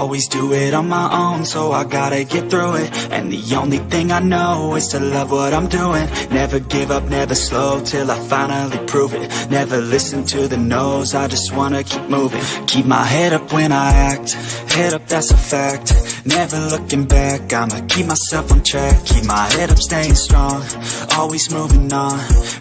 Always do it on my own, so I gotta get through it. And the only thing I know is to love what I'm doing. Never give up, never slow, till I finally prove it. Never listen to the no's, I just wanna keep moving. Keep my head up when I act, head up, that's a fact. Never looking back, I'ma keep myself on track. Keep my head up, staying strong, always moving on.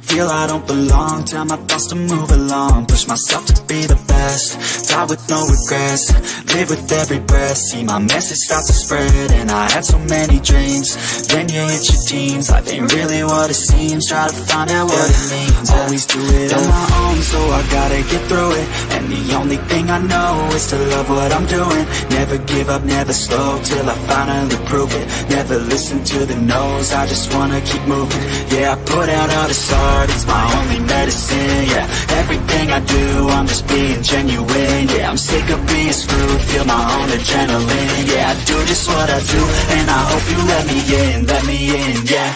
Feel I don't belong, tell my thoughts to move along. Push myself to be the best, die with no regrets. Live with every breath, see my message start to spread. And I had so many dreams, then you hit your teens. Life ain't really what it seems, try to find out what it means. Always do it on my own, so I gotta get through it. And the only thing I know is to love what I'm doing. Never give up, never slow, till I finally prove it. Never listen to the no's, I just wanna keep moving. Yeah, I put out all this art, it's my only medicine. Yeah, everything I do, I'm just being genuine. Yeah, I'm sick of being screwed, feel my own adrenaline. Yeah, I do just what I do, and I hope you let me in, yeah.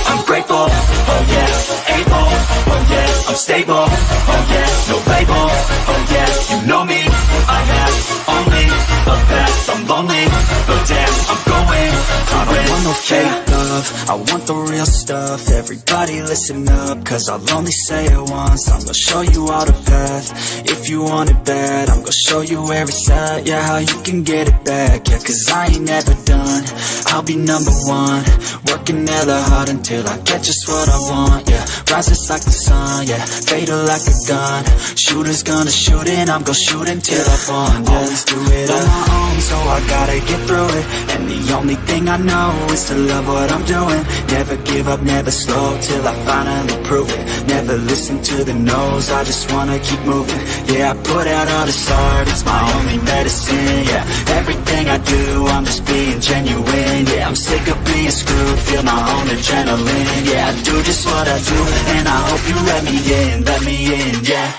I'm grateful, oh yeah, able, oh yeah, I'm stable, oh yeah, no label, oh yeah, you know me, I have only the best. I'm lonely, but damn, I'm going to win. I don't want no fake love, I want the real stuff. Everybody listen up, cause I'll only say it once. I'm gonna show you all the path, if you want it bad. I'm gonna show you where it's at, yeah, how you can get it back. Yeah, cause I ain't never done, I'll be number one. Working hella hard until I get just what I want, yeah. Rises like the sun, yeah, fatal like a gun. Shooter's gonna shoot and I'm gonna shoot until I fall, yeah. Always do it on my own, so I gotta get through it. And the only thing I know is to love what I'm doing. Never give up, never slow, till I finally prove it. Never listen to the no's, I just wanna keep moving. Yeah, I put out all this art, it's my only medicine. Yeah, everything I do, I'm just being genuine. Yeah, I'm sick of being screwed, feel my own adrenaline. Yeah, I do just what I do, and I hope you let me in, yeah.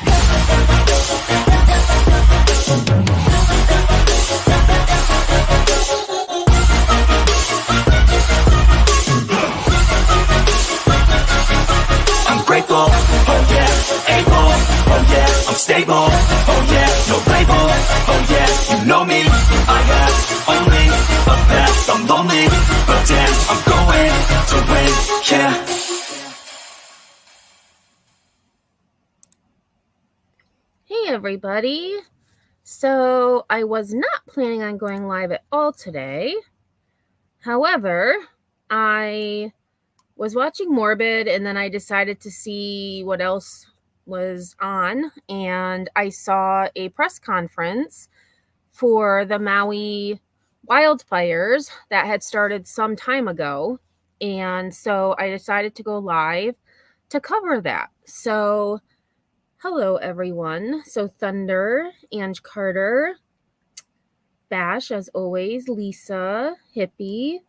I'm grateful, oh yeah, able, oh yeah, I'm stable, oh yeah, no label, oh yeah, you know me, I have only the best. I'm lonely, but damn, I'm going to win, yeah. Hey everybody, so I was not planning on going live at all today. However, I was watching Morbid and then I decided to see what else was on, and I saw a press conference for the Maui Wildfires that had started some time ago, and so I decided to go live to cover that. So hello, everyone. So Thunder, Ange Carter, Bash, as always, Lisa, Hippie,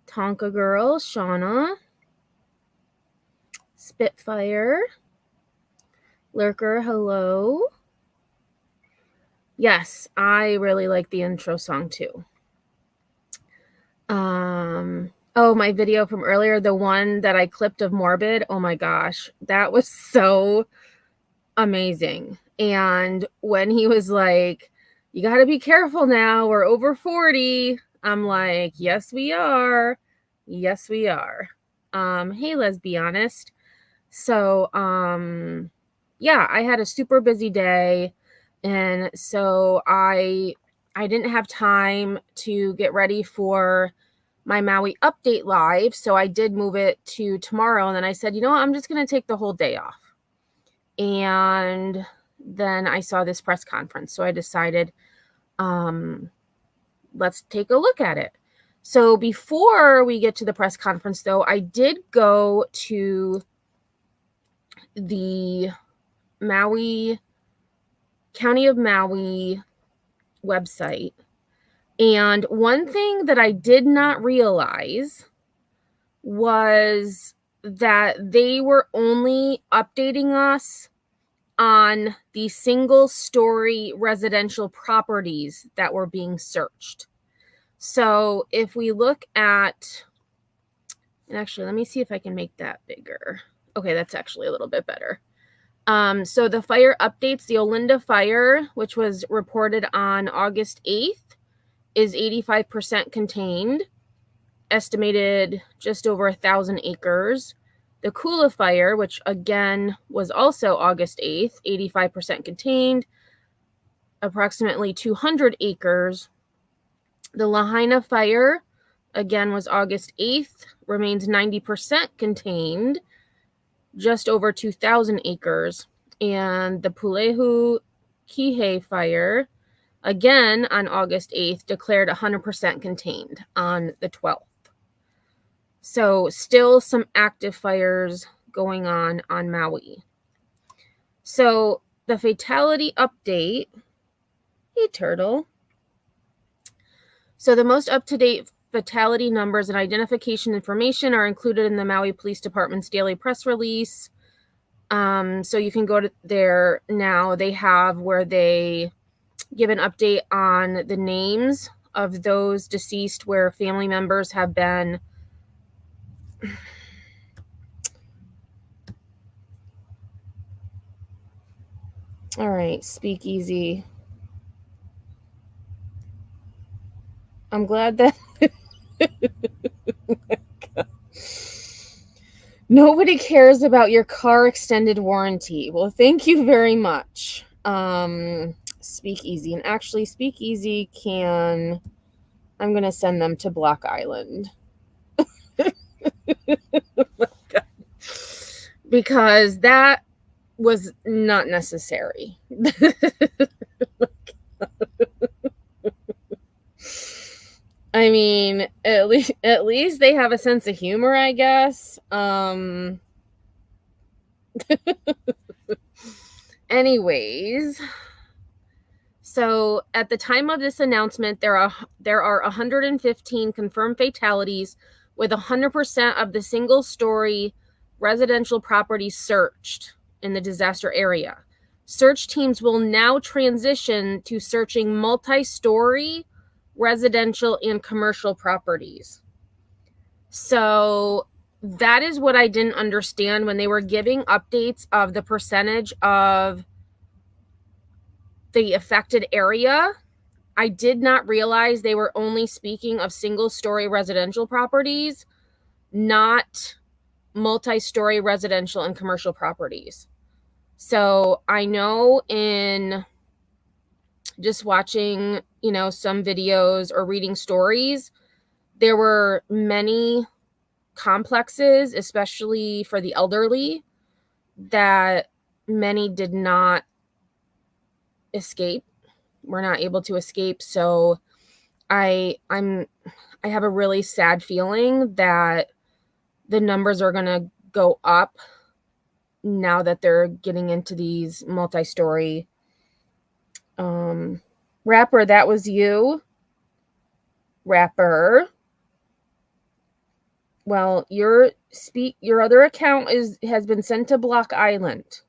Tonka Girl, Shauna, Spitfire, Lurker, hello. Yes, I really like the intro song too. Oh, my video from earlier, the one that I clipped of Morbid, oh my gosh, that was so amazing. And when he was like, you got to be careful now, we're over 40, I'm like, yes we are, yes we are. Hey, let's be honest. So yeah, I had a super busy day, and so I didn't have time to get ready for my Maui update live, so I did move it to tomorrow. And then I said, you know what, I'm just going to take the whole day off. And then I saw this press conference, so I decided, let's take a look at it. So before we get to the press conference, though, I did go to the Maui County of Maui website. And one thing that I did not realize was that they were only updating us on the single story residential properties that were being searched. So if we look at And actually, let me see if I can make that bigger. Okay, that's actually a little bit better. So the fire updates, the Olinda fire, which was reported on August 8th, is 85% contained, estimated just over 1,000 acres. The Kula fire, which again was also August 8th, 85% contained, approximately 200 acres. The Lahaina fire, again, was August 8th, remains 90% contained, just over 2,000 acres. And the Pulehu Kihei fire, again on August 8th, declared 100% contained on the 12th. So still some active fires going on Maui. So the fatality update. Hey, turtle. So the most up-to-date fatality numbers and identification information are included in the Maui Police Department's daily press release. So you can go to there now. They have where they give an update on the names of those deceased where family members have been all right, speakeasy. I'm glad that nobody cares about your car extended warranty. Well, thank you very much. Speakeasy. And actually, Speakeasy can... I'm going to send them to Block Island. Because that was not necessary. I mean, at least they have a sense of humor, I guess. Anyways, so at the time of this announcement, there are 115 confirmed fatalities, with 100% of the single-story residential properties searched in the disaster area. Search teams will now transition to searching multi-story residential and commercial properties. So that is what I didn't understand when they were giving updates of the percentage of the affected area. I did not realize they were only speaking of single-story residential properties, not multi-story residential and commercial properties. So I know in just watching, some videos or reading stories, there were many complexes, especially for the elderly, that many did not escape, were not able to escape. So I have a really sad feeling that the numbers are going to go up now that they're getting into these multi-story. Rapper, that was you. Rapper. Well, your other account has been sent to Block Island.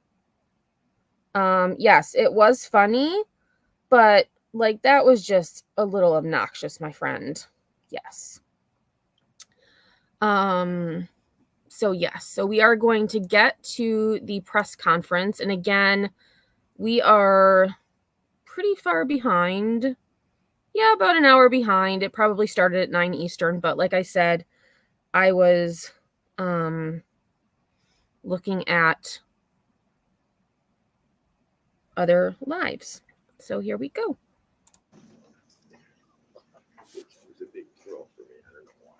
Yes, it was funny, but that was just a little obnoxious, my friend. Yes. So yes, so we are going to get to the press conference, and again, we are pretty far behind. Yeah, about an hour behind. It probably started at 9 Eastern, but like I said, I was looking at other lives. So here we go. It was a big thrill for me. I don't know why.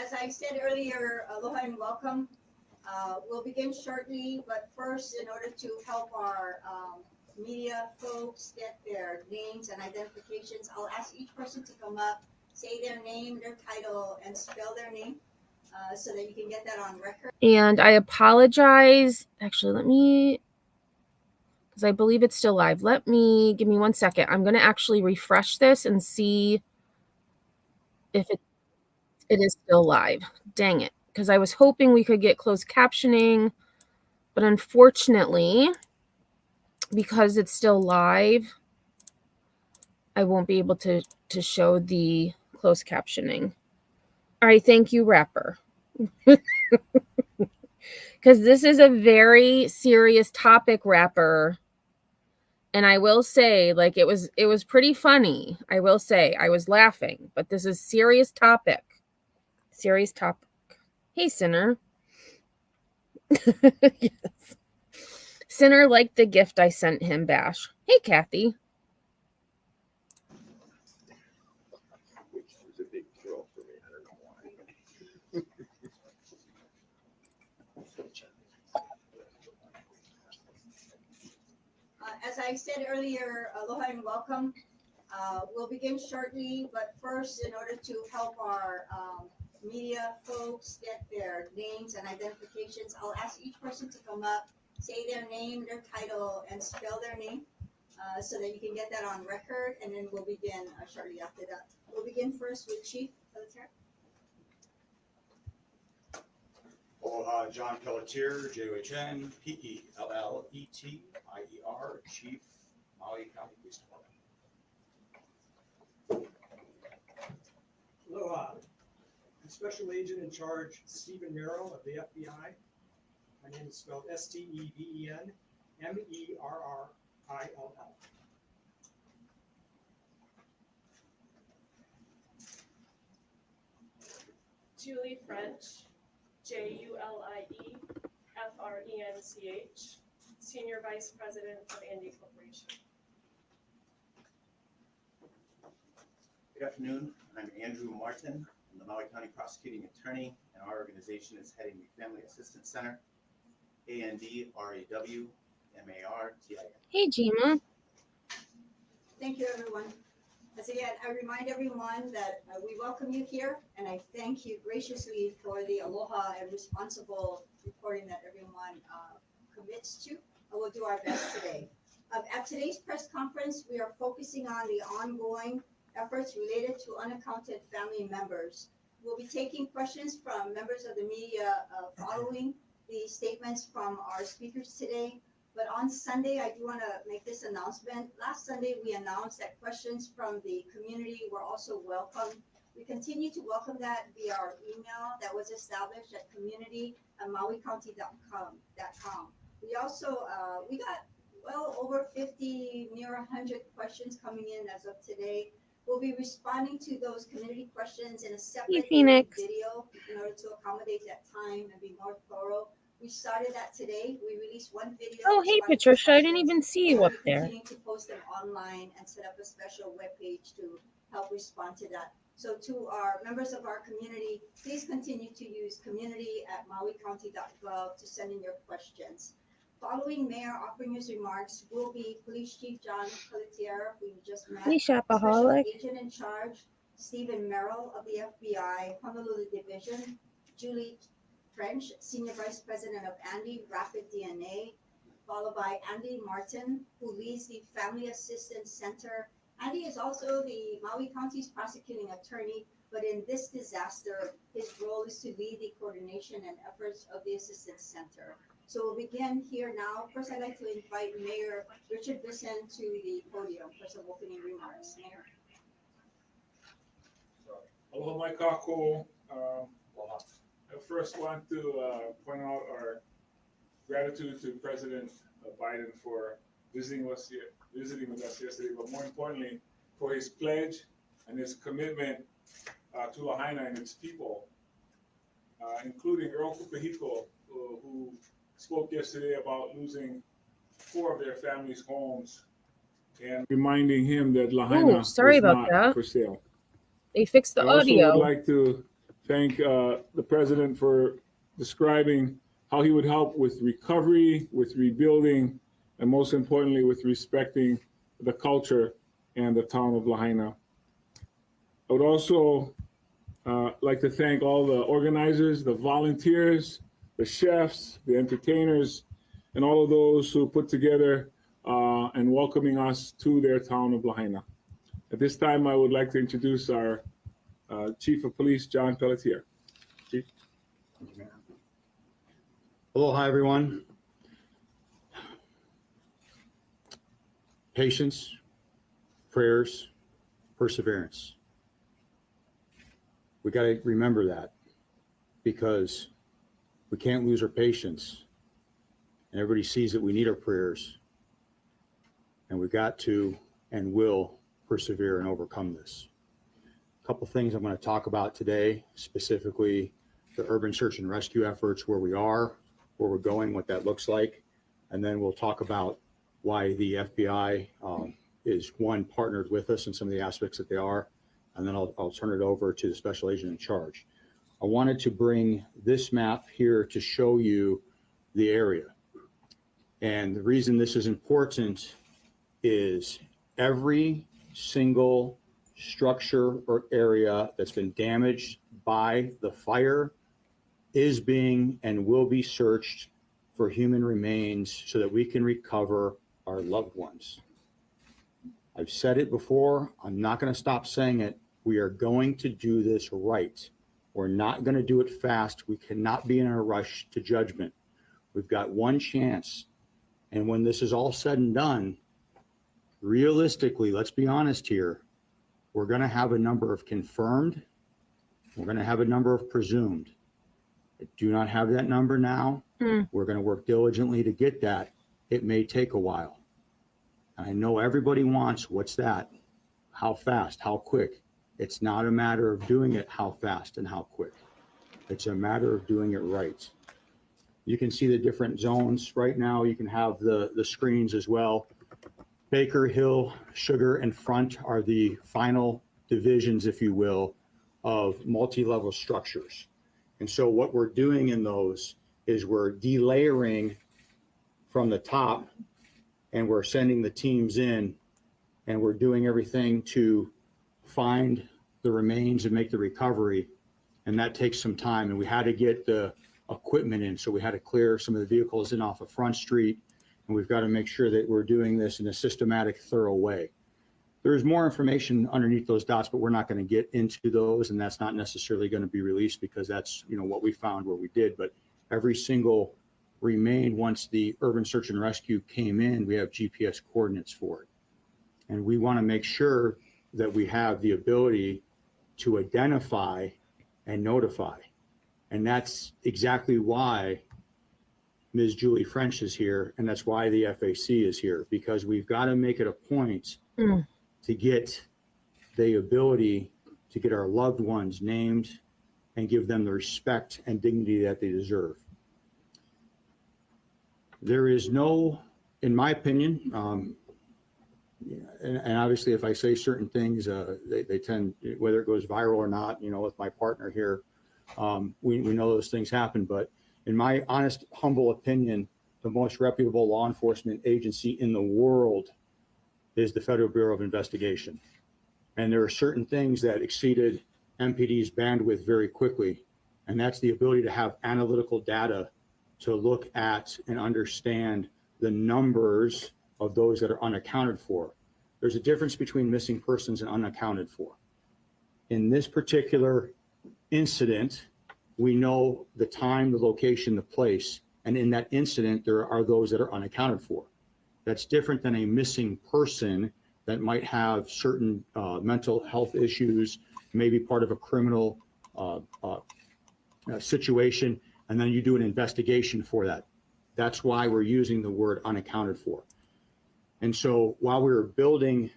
As I said earlier, aloha and welcome. We'll begin shortly, but first, in order to help our media folks get their names and identifications, I'll ask each person to come up, say their name, their title, and spell their name so that you can get that on record. And I apologize. Actually, let me, because I believe it's still live. Give me 1 second. I'm going to actually refresh this and see if it is still live. Dang it. Because I was hoping we could get closed captioning, but unfortunately, because it's still live, I won't be able to show the closed captioning. All right, thank you, Rapper. Because this is a very serious topic, Rapper. And I will say, like, it was pretty funny. I will say, I was laughing, but this is serious topic. Serious topic. Hey, Sinner. Yes. Sinner liked the gift I sent him, Bash. Hey, Kathy. Which was a big thrill for me. I don't know why. As I said earlier, aloha and welcome. We'll begin shortly, but first, in order to help our media folks get their names and identifications, I'll ask each person to come up, say their name, their title, and spell their name so that you can get that on record, and then we'll begin shortly after that. We'll begin first with Chief Pelletier. Aloha, John Pelletier, J-O-H-N, P-E-L-L-E-T-I-E-R, Chief, Maui County Police Department. Aloha, I'm Special Agent in Charge Stephen Merrill of the FBI. My name is spelled S-T-E-V-E-N-M-E-R-R-I-L-L. Julie French, Julie-French, Senior Vice President of Andy Corporation. Good afternoon. I'm Andrew Martin. I'm the Maui County Prosecuting Attorney, and our organization is heading the Family Assistance Center, ANDRAWMARTIN. Hey, Jima. Thank you, everyone. As again, I remind everyone that we welcome you here, and I thank you graciously for the aloha and responsible reporting that everyone commits to. And we'll do our best today. At today's press conference, we are focusing on the ongoing efforts related to unaccounted family members. We'll be taking questions from members of the media following the statements from our speakers today. But on Sunday, I do want to make this announcement. Last Sunday, we announced that questions from the community were also welcome. We continue to welcome that via our email that was established at community@mauicounty.com. We also, we got well over 50, near 100 questions coming in as of today. We'll be responding to those community questions in a separate video in order to accommodate that time and be more thorough. We started that today. We released one video. Oh, hey, Patricia. I didn't even see you up there. We're continuing to post them online and set up a special webpage to help respond to that. So to our members of our community, please continue to use community@mauicounty.gov to send in your questions. Following Mayor Opringer's remarks will be Police Chief John Pelletier, who you just met, Hey, Special Shopaholic. Agent in Charge Stephen Merrill of the FBI, Honolulu Division, Julie French, Senior Vice President of Andy Rapid DNA, followed by Andy Martin, who leads the Family Assistance Center. Andy is also the Maui County's prosecuting attorney, but in this disaster, his role is to lead the coordination and efforts of the Assistance Center. So we'll begin here now. First, I'd like to invite Mayor Richard Bisson to the podium for some opening remarks. Mayor. Aloha mai kākou. I first want to point out our gratitude to President Biden for visiting with us yesterday, but more importantly, for his pledge and his commitment to Lahaina and its people, including Earl Kupahiko, who spoke yesterday about losing 4 of their family's homes, and reminding him that Lahaina is not for sale. They fixed the audio. I also would like to thank the president for describing how he would help with recovery, with rebuilding, and most importantly, with respecting the culture and the town of Lahaina. I would also like to thank all the organizers, the volunteers, the chefs, the entertainers, and all of those who put together and welcoming us to their town of Lahaina. At this time, I would like to introduce our Chief of Police, John Pelletier. Chief. Aloha, everyone. Patience, prayers, perseverance. We got to remember that, because we can't lose our patience. And everybody sees that we need our prayers, and we got to and will persevere and overcome this. A couple things I'm going to talk about today, specifically the urban search and rescue efforts, where we are, where we're going, what that looks like. And then we'll talk about why the FBI is, one, partnered with us in some of the aspects that they are. And then I'll turn it over to the special agent in charge. I wanted to bring this map here to show you the area. And the reason this is important is every single structure or area that's been damaged by the fire is being and will be searched for human remains so that we can recover our loved ones. I've said it before, I'm not going to stop saying it. We are going to do this right. We're not going to do it fast. We cannot be in a rush to judgment. We've got one chance. And when this is all said and done, realistically, let's be honest here, we're going to have a number of confirmed, we're going to have a number of presumed. I do not have that number now. We're going to work diligently to get that. It may take a while. I know everybody wants, what's that? How fast? How quick? It's not a matter of doing it how fast and how quick. It's a matter of doing it right. You can see the different zones right now. You can have the screens as well. Baker, Hill, Sugar, and Front are the final divisions, if you will, of multi-level structures. And so what we're doing in those is we're delayering from the top, and we're sending the teams in, and we're doing everything to find the remains and make the recovery. And that takes some time. And we had to get the equipment in. So we had to clear some of the vehicles in off of Front Street. And we've got to make sure that we're doing this in a systematic, thorough way. There's more information underneath those dots, but we're not going to get into those. And that's not necessarily going to be released, because that's, you know, what we found where we did. But every single remain, once the urban search and rescue came in, we have GPS coordinates for it. And we want to make sure that we have the ability to identify and notify. And that's exactly why Ms. Julie French is here, and that's why the FAC is here, because we've got to make it a point to get the ability to get our loved ones named and give them the respect and dignity that they deserve. There is no, in my opinion, and obviously if I say certain things, they tend, whether it goes viral or not, you know, with my partner here, we know those things happen. But in my honest, humble opinion, the most reputable law enforcement agency in the world is the Federal Bureau of Investigation. And there are certain things that exceeded MPD's bandwidth very quickly. And that's the ability to have analytical data to look at and understand the numbers of those that are unaccounted for. There's a difference between missing persons and unaccounted for. In this particular incident, we know the time, the location, the place, and in that incident, there are those that are unaccounted for. That's different than a missing person that might have certain mental health issues, maybe part of a criminal situation, and then you do an investigation for that. That's why we're using the word unaccounted for. And so while we were building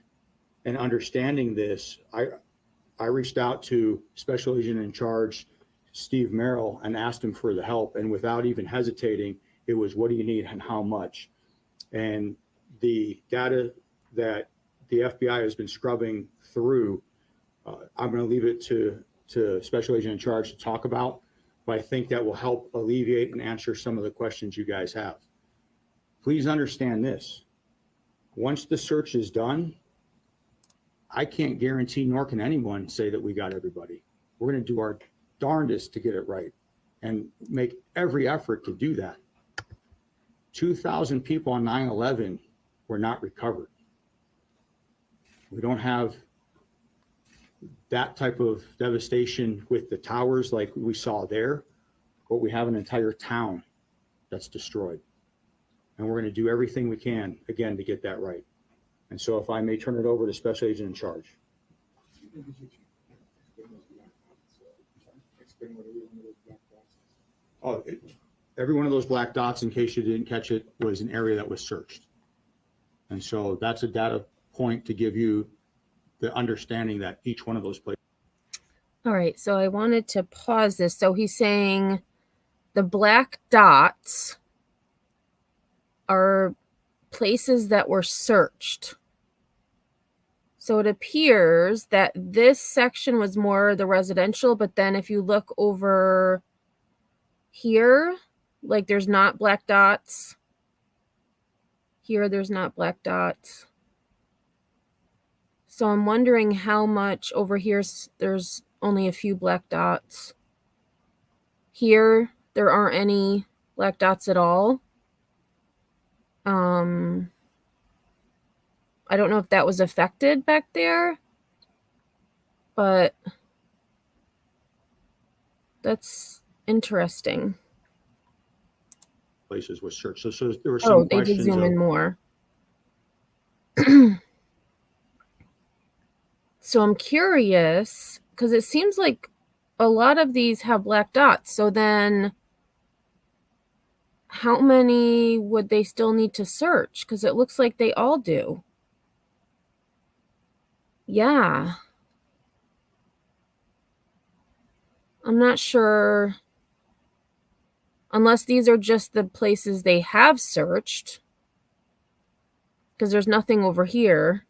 and understanding this, I reached out to Special Agent in Charge, Steve Merrill, and asked him for the help. And without even hesitating, it was, what do you need and how much? And the data that the FBI has been scrubbing through, I'm going to leave it to Special Agent in Charge to talk about, but I think that will help alleviate and answer some of the questions you guys have. Please understand this. Once the search is done, I can't guarantee, nor can anyone say that we got everybody. We're going to do our darndest to get it right and make every effort to do that. 2,000 people on 9/11 were not recovered. We don't have that type of devastation with the towers like we saw there, but we have an entire town that's destroyed. And we're going to do everything we can, again, to get that right. And so if I may turn it over to Special Agent in Charge. Oh, every one of those black dots, in case you didn't catch it, was an area that was searched. And so that's a data point to give you the understanding that each one of those places. All right, so I wanted to pause this. So he's saying the black dots are places that were searched. So it appears that this section was more the residential, but then if you look over here, like there's not black dots. Here, there's not black dots. So I'm wondering how much over here there's only a few black dots. Here, there aren't any black dots at all. I don't know if that was affected back there, but that's interesting. Places was searched. So there were some they questions. did zoom in more. So I'm curious, because it seems like a lot of these have black dots. So then how many would they still need to search? Because it looks like they all do. Yeah. I'm not sure. Unless these are just the places they have searched. Because there's nothing over here.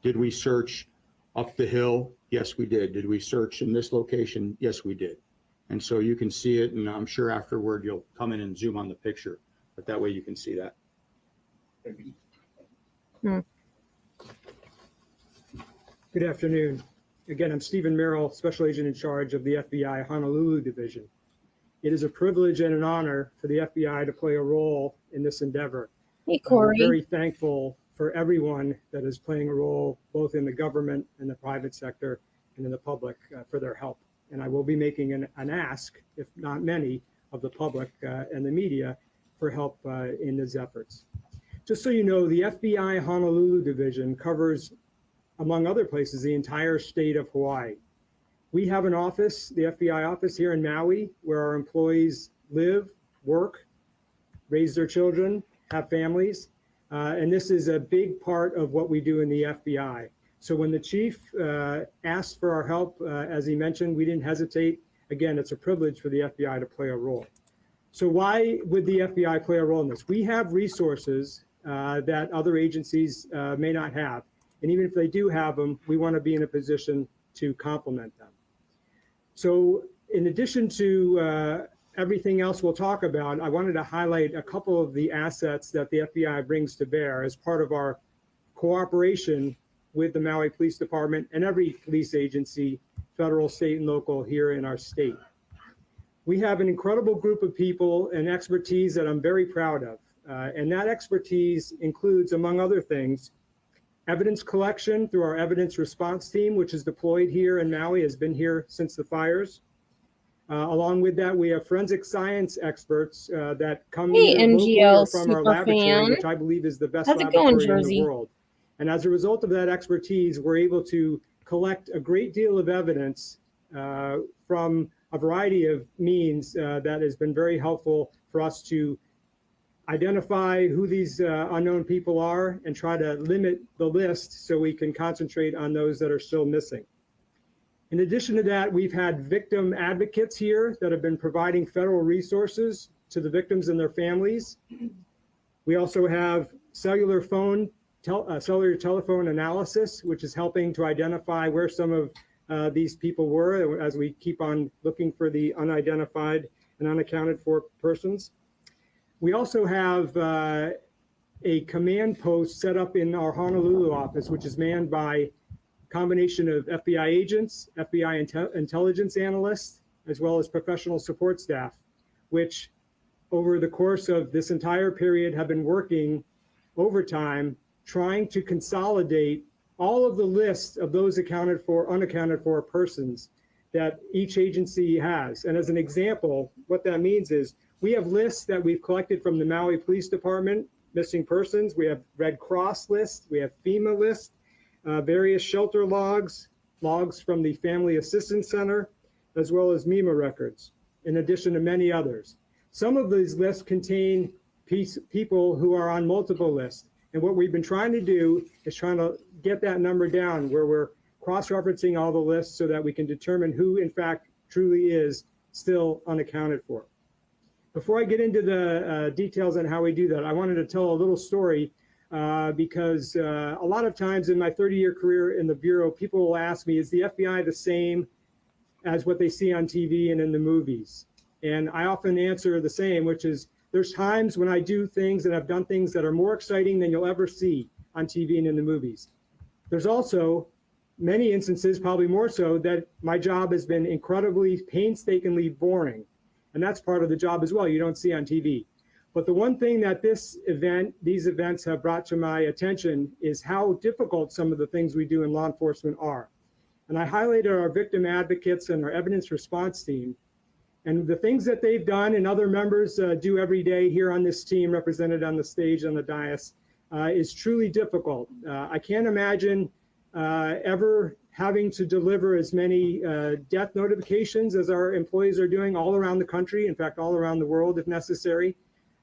Did we search up the hill? Yes, we did. Did we search in this location? Yes, we did. And so you can see it, and I'm sure afterward you'll come in and zoom on the picture, but that way you can see that. Good afternoon. Again, I'm Stephen Merrill, Special Agent in charge of the FBI Honolulu Division. It is a privilege and an honor for the FBI to play a role in this endeavor. Hey, Corey. I'm very thankful for everyone that is playing a role, both in the government and the private sector and in the public, for their help. And I will be making an ask, if not many, of the public and the media for help in these efforts. Just so you know, the FBI Honolulu Division covers, among other places, the entire state of Hawaii. We have an office, the FBI office here in Maui, where our employees live, work, raise their children, have families. And this is a big part of what we do in the FBI. So when the chief asked for our help, as he mentioned, we didn't hesitate. Again, it's a privilege for the FBI to play a role. So why would the FBI play a role in this? We have resources that other agencies may not have. And even if they do have them, we want to be in a position to complement them. So in addition to everything else we'll talk about, I wanted to highlight a couple of the assets that the FBI brings to bear as part of our cooperation with the Maui Police Department and every police agency, federal, state, and local here in our state. We have an incredible group of people and expertise that I'm very proud of. And that expertise includes, among other things, evidence collection through our evidence response team, which is deployed here in Maui, has been here since the fires. Along with that, we have forensic science experts that come either locally or from our laboratory, which I believe is the best laboratory in the world. And as a result of that expertise, we're able to collect a great deal of evidence from a variety of means that has been very helpful for us to identify who these unknown people are and try to limit the list so we can concentrate on those that are still missing. In addition to that, we've had victim advocates here that have been providing federal resources to the victims and their families. We also have cellular telephone analysis, which is helping to identify where some of these people were as we keep on looking for the unidentified and unaccounted for persons. We also have a command post set up in our Honolulu office, which is manned by combination of FBI agents, FBI intelligence analysts, as well as professional support staff, which over the course of this entire period have been working overtime, trying to consolidate all of the lists of those accounted for, unaccounted for persons that each agency has. And as an example, what that means is we have lists that we've collected from the Maui Police Department, missing persons. We have Red Cross lists, we have FEMA lists, various shelter logs, logs from the Family Assistance Center, as well as MEMA records, in addition to many others. Some of these lists contain people who are on multiple lists. And what we've been trying to do is trying to get that number down where we're cross-referencing all the lists so that we can determine who, in fact, truly is still unaccounted for. Before I get into the details on how we do that, I wanted to tell a little story because a lot of times in my 30-year career in the Bureau, people will ask me, is the FBI the same as what they see on TV and in the movies? And I often answer the same, which is there's times when I do things and I've done things that are more exciting than you'll ever see on TV and in the movies. There's also many instances, probably more so, that my job has been incredibly painstakingly boring. And that's part of the job as well, you don't see on TV. But the one thing that these events have brought to my attention is how difficult some of the things we do in law enforcement are. And I highlighted our victim advocates and our evidence response team. And the things that they've done and other members do every day here on this team represented on the stage on the dais is truly difficult. I can't imagine ever having to deliver as many death notifications as our employees are doing all around the country, in fact, all around the world if necessary,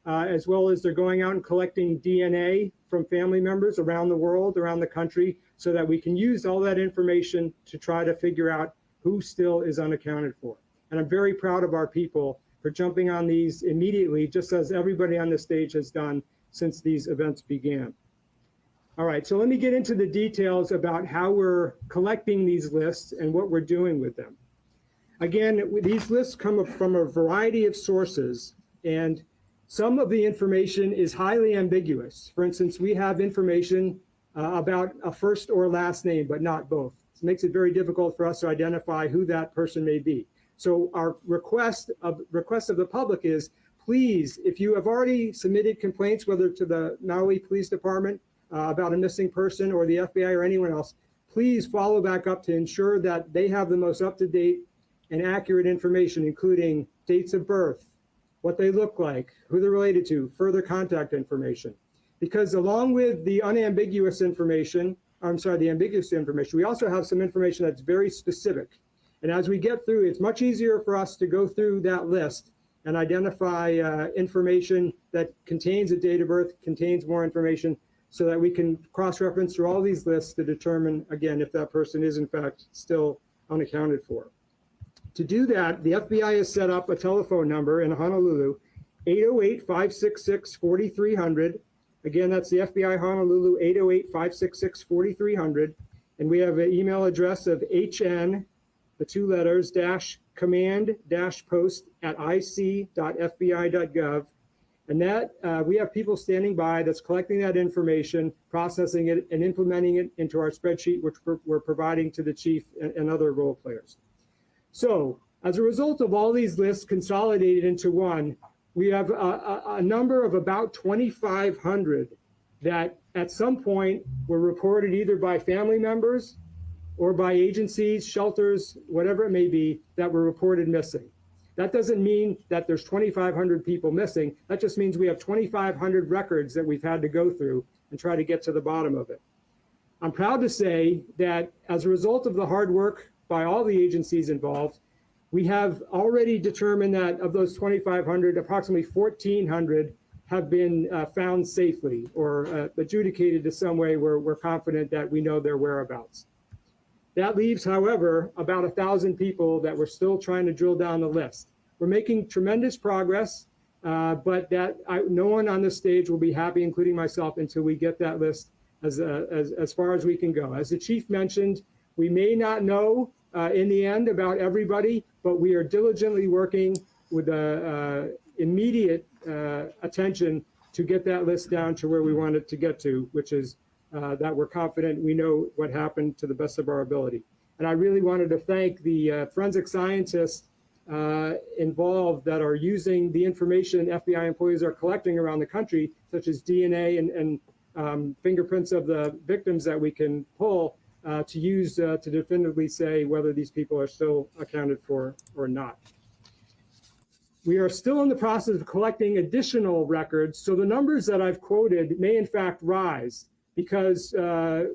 as well as they're going out and collecting DNA from family members around the world, around the country, so that we can use all that information to try to figure out who still is unaccounted for. And I'm very proud of our people for jumping on these immediately, just as everybody on the stage has done since these events began. All right, so let me get into the details about how we're collecting these lists and what we're doing with them. Again, these lists come from a variety of sources, and some of the information is highly ambiguous. For instance, we have information about a first or last name, but not both. It makes it very difficult for us to identify who that person may be. So our request of the public is, please, if you have already submitted complaints, whether to the Maui Police Department about a missing person or the FBI or anyone else, please follow back up to ensure that they have the most up-to-date and accurate information, including dates of birth, what they look like, who they're related to, further contact information. Because along with the unambiguous information, the ambiguous information, we also have some information that's very specific. And as we get through, it's much easier for us to go through that list and identify information that contains a date of birth, contains more information, so that we can cross-reference through all these lists to determine, again, if that person is in fact still unaccounted for. To do that, the FBI has set up a telephone number in Honolulu, 808-566-4300. Again, that's the FBI Honolulu, 808-566-4300. And we have an email address of HN, the two letters, _command-post@ic.fbi.gov. And that we have people standing by that's collecting that information, processing it, and implementing it into our spreadsheet, which we're providing to the chief and other role players. So as a result of all these lists consolidated into one, we have a number of about 2,500 that at some point were reported either by family members or by agencies, shelters, whatever it may be, that were reported missing. That doesn't mean that there's 2,500 people missing. That just means we have 2,500 records that we've had to go through and try to get to the bottom of it. I'm proud to say that as a result of the hard work by all the agencies involved, we have already determined that of those 2,500, approximately 1,400 have been found safely or adjudicated to some way where we're confident that we know their whereabouts. That leaves, however, about 1,000 people that we're still trying to drill down the list. We're making tremendous progress, but no one on this stage will be happy, including myself, until we get that list as far as we can go. As the chief mentioned, we may not know in the end about everybody, but we are diligently working with immediate attention to get that list down to where we want it to get to, which is that we're confident we know what happened to the best of our ability. And I really wanted to thank the forensic scientists involved that are using the information FBI employees are collecting around the country, such as DNA and fingerprints of the victims that we can pull to use to definitively say whether these people are still accounted for or not. We are still in the process of collecting additional records, so the numbers that I've quoted may in fact rise. because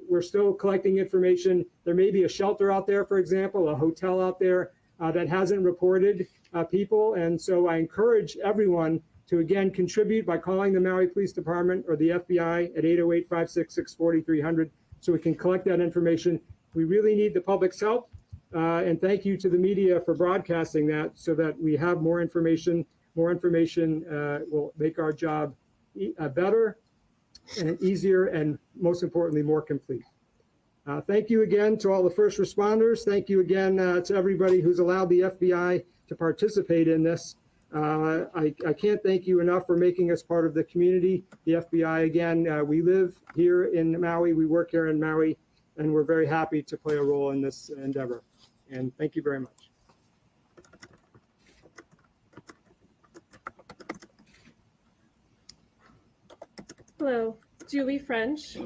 we're still collecting information. There may be a shelter out there, for example, a hotel out there that hasn't reported people. And so I encourage everyone to, again, contribute by calling the Maui Police Department or the FBI at 808-566-4300 so we can collect that information. We really need the public's help. And thank you to the media for broadcasting that so that we have more information. More information will make our job better and easier, and most importantly, more complete. Thank you again to all the first responders. Thank you again to everybody who's allowed the FBI to participate in this. I can't thank you enough for making us part of the community. The FBI, again, we live here in Maui, we work here in Maui, and we're very happy to play a role in this endeavor. And thank you very much. Hello, Julie French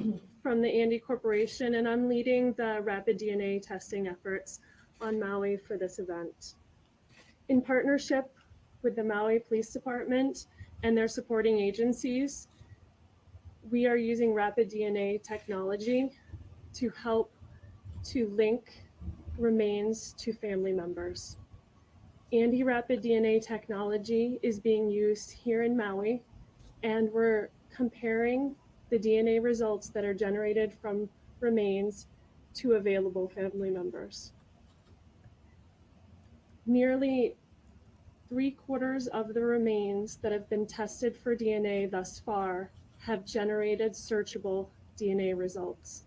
from the Andy Corporation, and I'm leading the rapid DNA testing efforts on Maui for this event. In partnership with the Maui Police Department and their supporting agencies, we are using rapid DNA technology to help to link remains to family members. Andy Rapid DNA technology is being used here in Maui, and we're comparing the DNA results that are generated from remains to available family members. Nearly 3/4 of the remains that have been tested for DNA thus far have generated searchable DNA results.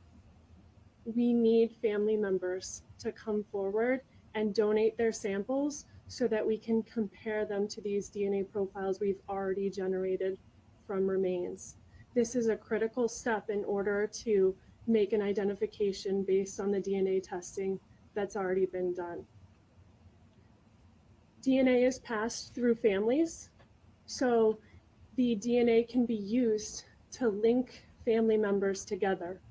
We need family members to come forward and donate their samples so that we can compare them to these DNA profiles we've already generated from remains. This is a critical step in order to make an identification based on the DNA testing that's already been done. DNA is passed through families, so the DNA can be used to link family members together.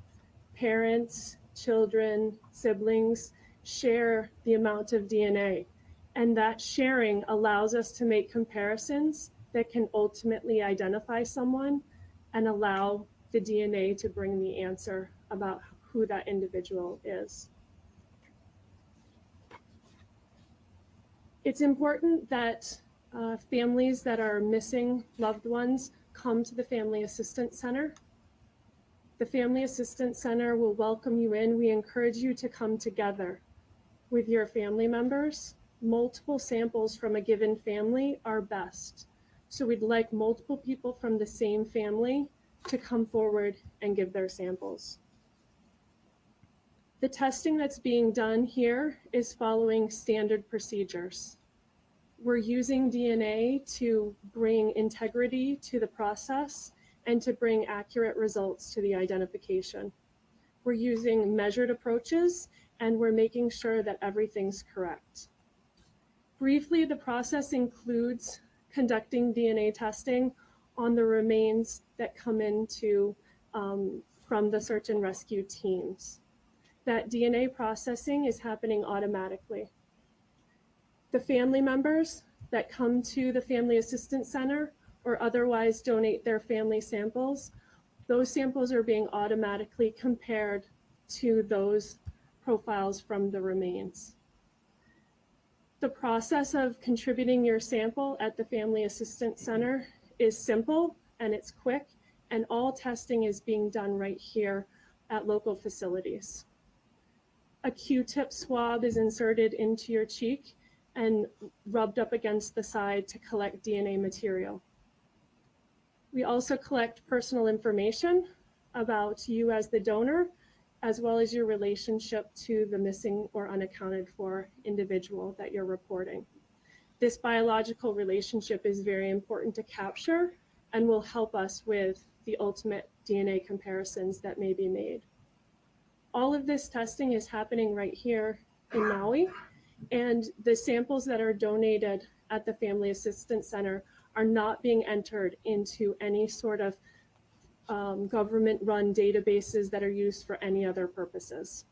Parents, children, siblings share the amount of DNA, and that sharing allows us to make comparisons that can ultimately identify someone and allow the DNA to bring the answer about who that individual is. It's important that families that are missing loved ones come to the Family Assistance Center. The Family Assistance Center will welcome you in. We encourage you to come together with your family members. Multiple samples from a given family are best. So we'd like multiple people from the same family to come forward and give their samples. The testing that's being done here is following standard procedures. We're using DNA to bring integrity to the process and to bring accurate results to the identification. We're using measured approaches, and we're making sure that everything's correct. Briefly, the process includes conducting DNA testing on the remains that come into from the search and rescue teams. That DNA processing is happening automatically. The family members that come to the Family Assistance Center or otherwise donate their family samples, those samples are being automatically compared to those profiles from the remains. The process of contributing your sample at the Family Assistance Center is simple and it's quick, and all testing is being done right here at local facilities. A Q-tip swab is inserted into your cheek and rubbed up against the side to collect DNA material. We also collect personal information about you as the donor, as well as your relationship to the missing or unaccounted for individual that you're reporting. This biological relationship is very important to capture and will help us with the ultimate DNA comparisons that may be made. All of this testing is happening right here in Maui, and the samples that are donated at the Family Assistance Center are not being entered into any sort of government-run databases that are used for any other purposes.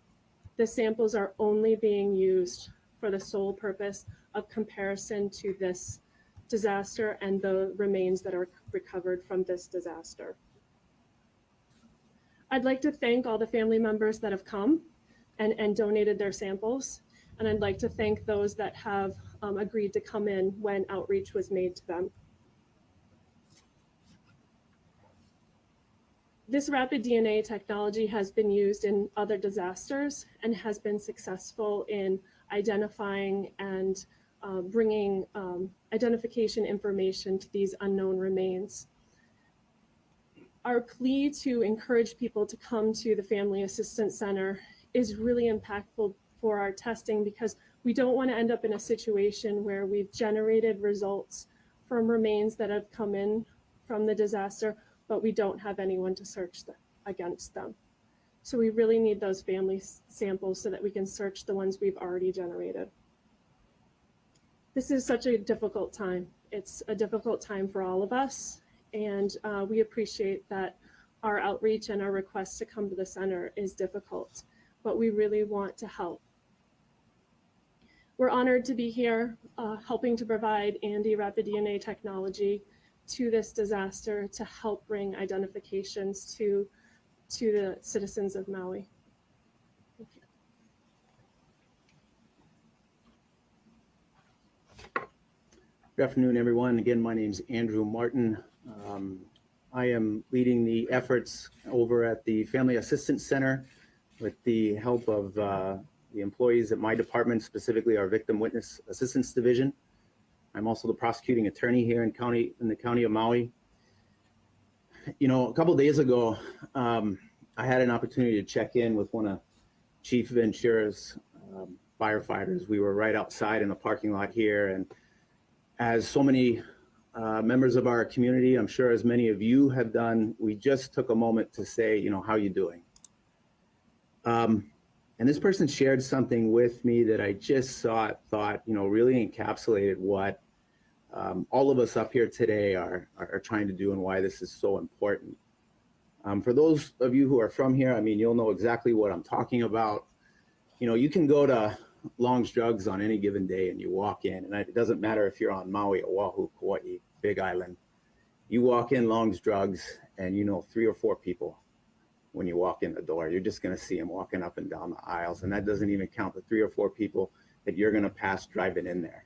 The samples are only being used for the sole purpose of comparison to this disaster and the remains that are recovered from this disaster. I'd like to thank all the family members that have come and donated their samples. And I'd like to thank those that have agreed to come in when outreach was made to them. This rapid DNA technology has been used in other disasters and has been successful in identifying and bringing identification information to these unknown remains. Our plea to encourage people to come to the Family Assistance Center is really impactful for our testing, because we don't want to end up in a situation where we've generated results from remains that have come in from the disaster, but we don't have anyone to search against them. So we really need those family samples so that we can search the ones we've already generated. This is such a difficult time. It's a difficult time for all of us, and we appreciate that our outreach and our request to come to the center is difficult, but we really want to help. We're honored to be here helping to provide Andy rapid DNA technology to this disaster to help bring identifications to the citizens of Maui. Thank you. Good afternoon, everyone. Again, my name is Andrew Martin. I am leading the efforts over at the Family Assistance Center with the help of the employees at my department, specifically our Victim Witness Assistance Division. I'm also the prosecuting attorney here in the county of Maui. You know, a couple of days ago, I had an opportunity to check in with one of Chief Ventura's firefighters. We were right outside in the parking lot here, and as so many members of our community, I'm sure as many of you have done, we just took a moment to say, you know, how you doing? And this person shared something with me that I just thought, you know, really encapsulated what all of us up here today are trying to do and why this is so important. For those of you who are from here, I mean, you'll know exactly what I'm talking about. You know, you can go to Long's Drugs on any given day and you walk in, and it doesn't matter if you're on Maui, Oahu, Kauai, Big Island. You walk in Long's Drugs and you know 3 or 4 people when you walk in the door. You're just going to see them walking up and down the aisles, and that doesn't even count the 3 or 4 people that you're going to pass driving in there.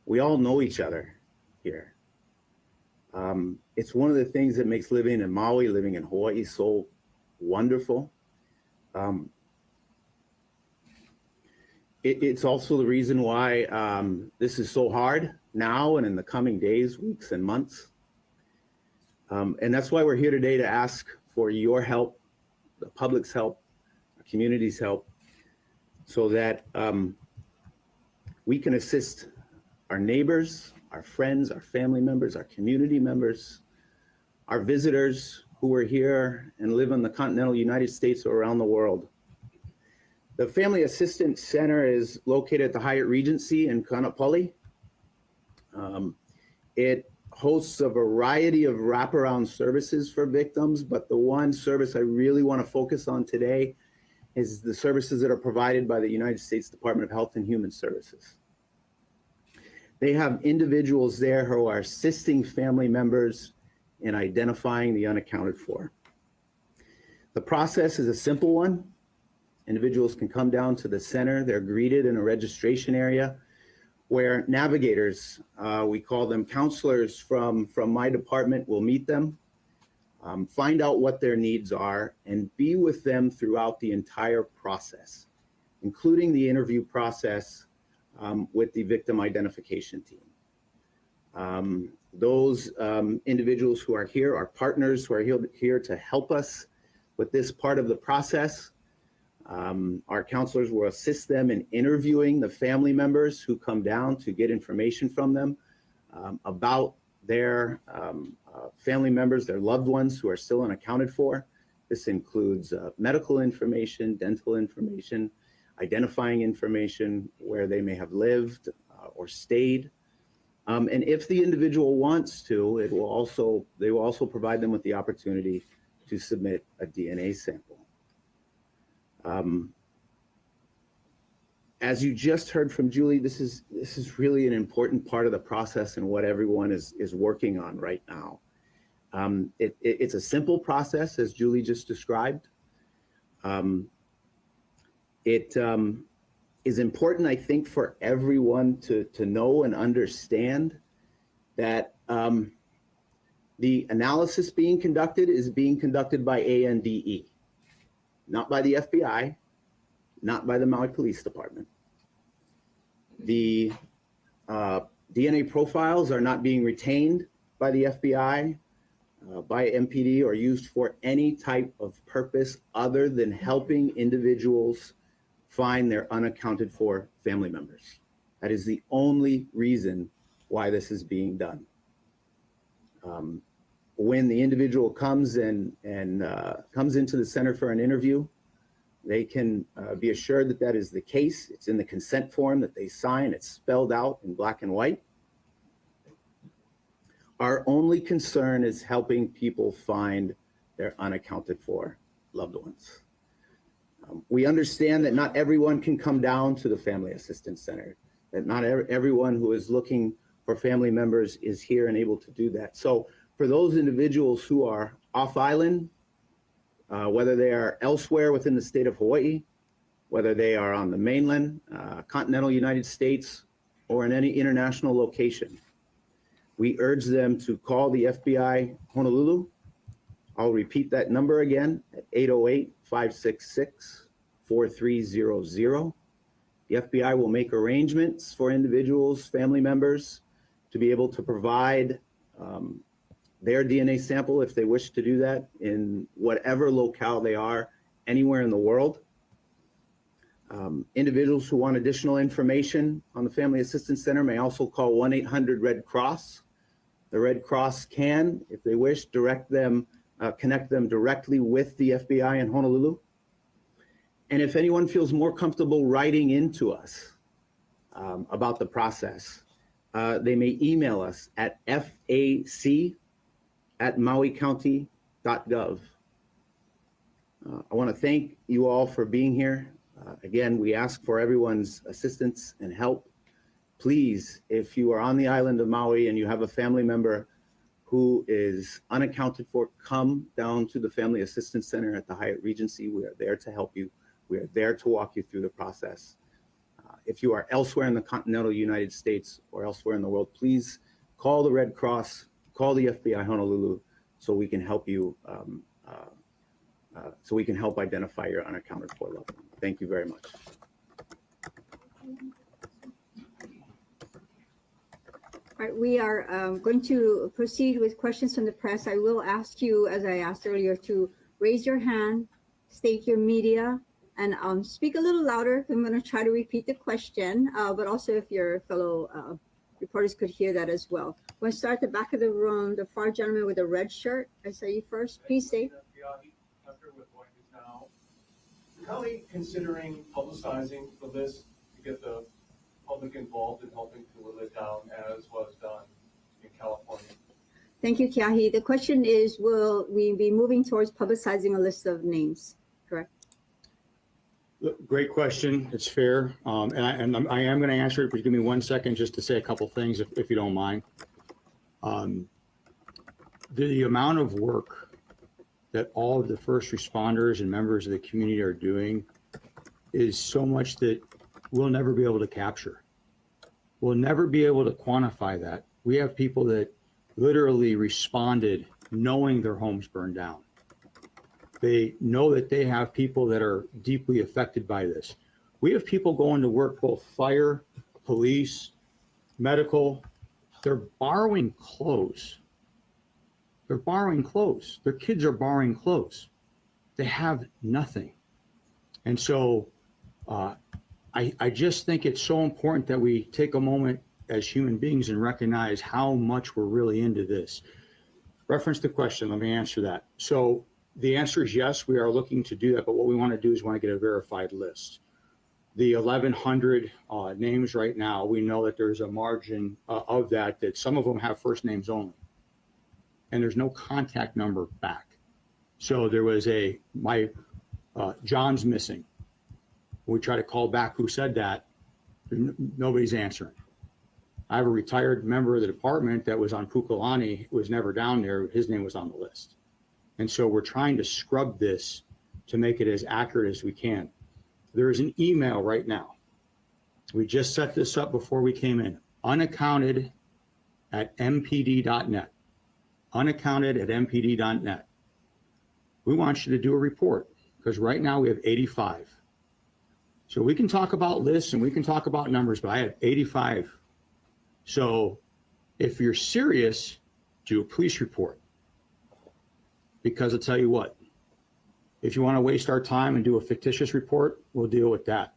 We all know each other here. It's one of the things that makes living in Maui, living in Hawaii so wonderful. It's also the reason why this is so hard now and in the coming days, weeks, and months. And that's why we're here today to ask for your help, the public's help, our community's help, so that we can assist our neighbors, our friends, our family members, our community members, our visitors who are here and live in the continental United States or around the world. The Family Assistance Center is located at the Hyatt Regency in Kaanapali. It hosts a variety of wraparound services for victims, but the one service I really want to focus on today is the services that are provided by the United States Department of Health and Human Services. They have individuals there who are assisting family members in identifying the unaccounted for. The process is a simple one. Individuals can come down to the center. They're greeted in a registration area where navigators, we call them counselors from my department, will meet them, find out what their needs are, and be with them throughout the entire process, including the interview process with the victim identification team. Those individuals who are here are partners who are here to help us with this part of the process. Our counselors will assist them in interviewing the family members who come down to get information from them about their family members, their loved ones who are still unaccounted for. This includes medical information, dental information, identifying information where they may have lived or stayed. And if the individual wants to, they will also provide them with the opportunity to submit a DNA sample. As you just heard from Julie, this is really an important part of the process and what everyone is working on right now. It's a simple process, as Julie just described. It is important, I think, for everyone to know and understand that the analysis being conducted is being conducted by ANDE, not by the FBI, not by the Maui Police Department. The DNA profiles are not being retained by the FBI, by MPD, or used for any type of purpose other than helping individuals find their unaccounted for family members. That is the only reason why this is being done. When the individual comes comes into the center for an interview, they can be assured that that is the case. It's in the consent form that they sign. It's spelled out in black and white. Our only concern is helping people find their unaccounted for loved ones. We understand that not everyone can come down to the Family Assistance Center, that not everyone who is looking for family members is here and able to do that. So for those individuals who are off island, whether they are elsewhere within the state of Hawaii, whether they are on the mainland, continental United States, or in any international location, we urge them to call the FBI Honolulu. I'll repeat that number again at 808-566-4300. The FBI will make arrangements for individuals, family members, to be able to provide their DNA sample if they wish to do that in whatever locale they are, anywhere in the world. Individuals who want additional information on the Family Assistance Center may also call 1-800-RED Cross. The Red Cross can, if they wish, connect them directly with the FBI in Honolulu. And if anyone feels more comfortable writing into us about the process, they may email us at fac@mauicounty.gov. I want to thank you all for being here. Again, we ask for everyone's assistance and help. Please, if you are on the island of Maui and you have a family member who is unaccounted for, come down to the Family Assistance Center at the Hyatt Regency. We are there to help you. We are there to walk you through the process. If you are elsewhere in the continental United States or elsewhere in the world, please call the Red Cross, call the FBI Honolulu, so we can help you, so we can help identify your unaccounted for loved one. Thank you very much. All right, we are going to proceed with questions from the press. I will ask you, as I asked earlier, to raise your hand, state your media, and speak a little louder. I'm going to try to repeat the question, but also if your fellow reporters could hear that as well. We'll start at the back of the room, the far gentleman with a red shirt. I saw you first. Please state. Is County considering publicizing the list to get the public involved in helping to whittle it down, as was done in California? Thank you, Kiahi. The question is, will we be moving towards publicizing a list of names? Correct. Great question. It's fair. And I am going to answer it, but give me 1 second just to say a couple things, if you don't mind. The amount of work that all of the first responders and members of the community are doing is so much that we'll never be able to capture. We'll never be able to quantify that. We have people that literally responded knowing their homes burned down. They know that they have people that are deeply affected by this. We have people going to work, both fire, police, medical. They're borrowing clothes. They're borrowing clothes. Their kids are borrowing clothes. They have nothing. And so I just think it's so important that we take a moment as human beings and recognize how much we're really into this. Reference the question, let me answer that. So the answer is yes, we are looking to do that, but what we want to do is want to get a verified list. The 1,100 names right now, we know that there's a margin of that some of them have first names only. And there's no contact number back. So there was John's missing. We try to call back who said that, nobody's answering. I have a retired member of the department that was on Pukalani, was never down there. His name was on the list. And so we're trying to scrub this to make it as accurate as we can. There's an email right now. We just set this up before we came in. Unaccounted at mpd.net. Unaccounted at mpd.net. We want you to do a report because right now we have 85. So we can talk about lists and we can talk about numbers, but I have 85. So if you're serious, do a police report. Because I'll tell you what, if you want to waste our time and do a fictitious report, we'll deal with that.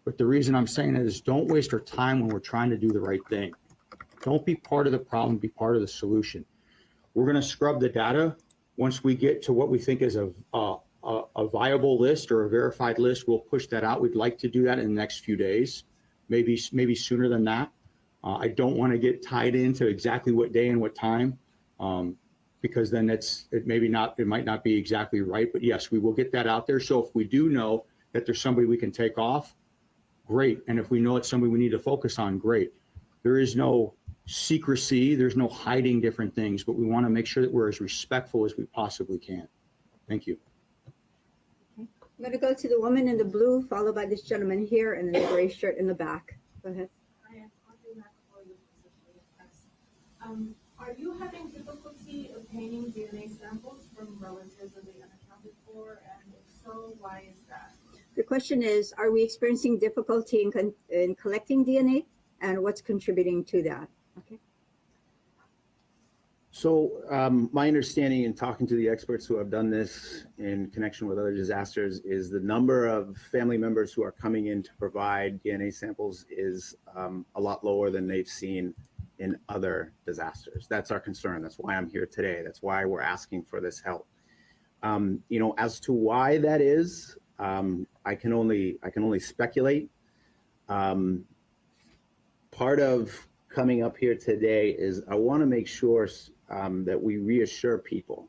But the reason I'm saying it is don't waste our time when we're trying to do the right thing. Don't be part of the problem, be part of the solution. We're going to scrub the data. Once we get to what we think is a viable list or a verified list, we'll push that out. We'd like to do that in the next few days, maybe sooner than that. I don't want to get tied into exactly what day and what time. Because then it might not be exactly right, but yes, we will get that out there. So if we do know that there's somebody we can take off, great. And if we know it's somebody we need to focus on, great. There is no secrecy, there's no hiding different things, but we want to make sure that we're as respectful as we possibly can. Thank you. I'm going to go to the woman in the blue, followed by this gentleman here, and then the gray shirt in the back. Go ahead. Are you having difficulty obtaining DNA samples from relatives of the unaccounted for, and if so, why is that? The question is, are we experiencing difficulty in collecting DNA, and what's contributing to that? Okay. So my understanding in talking to the experts who have done this in connection with other disasters is the number of family members who are coming in to provide DNA samples is a lot lower than they've seen in other disasters. That's our concern. That's why I'm here today. That's why we're asking for this help. As to why that is, I can only speculate. Part of coming up here today is I want to make sure that we reassure people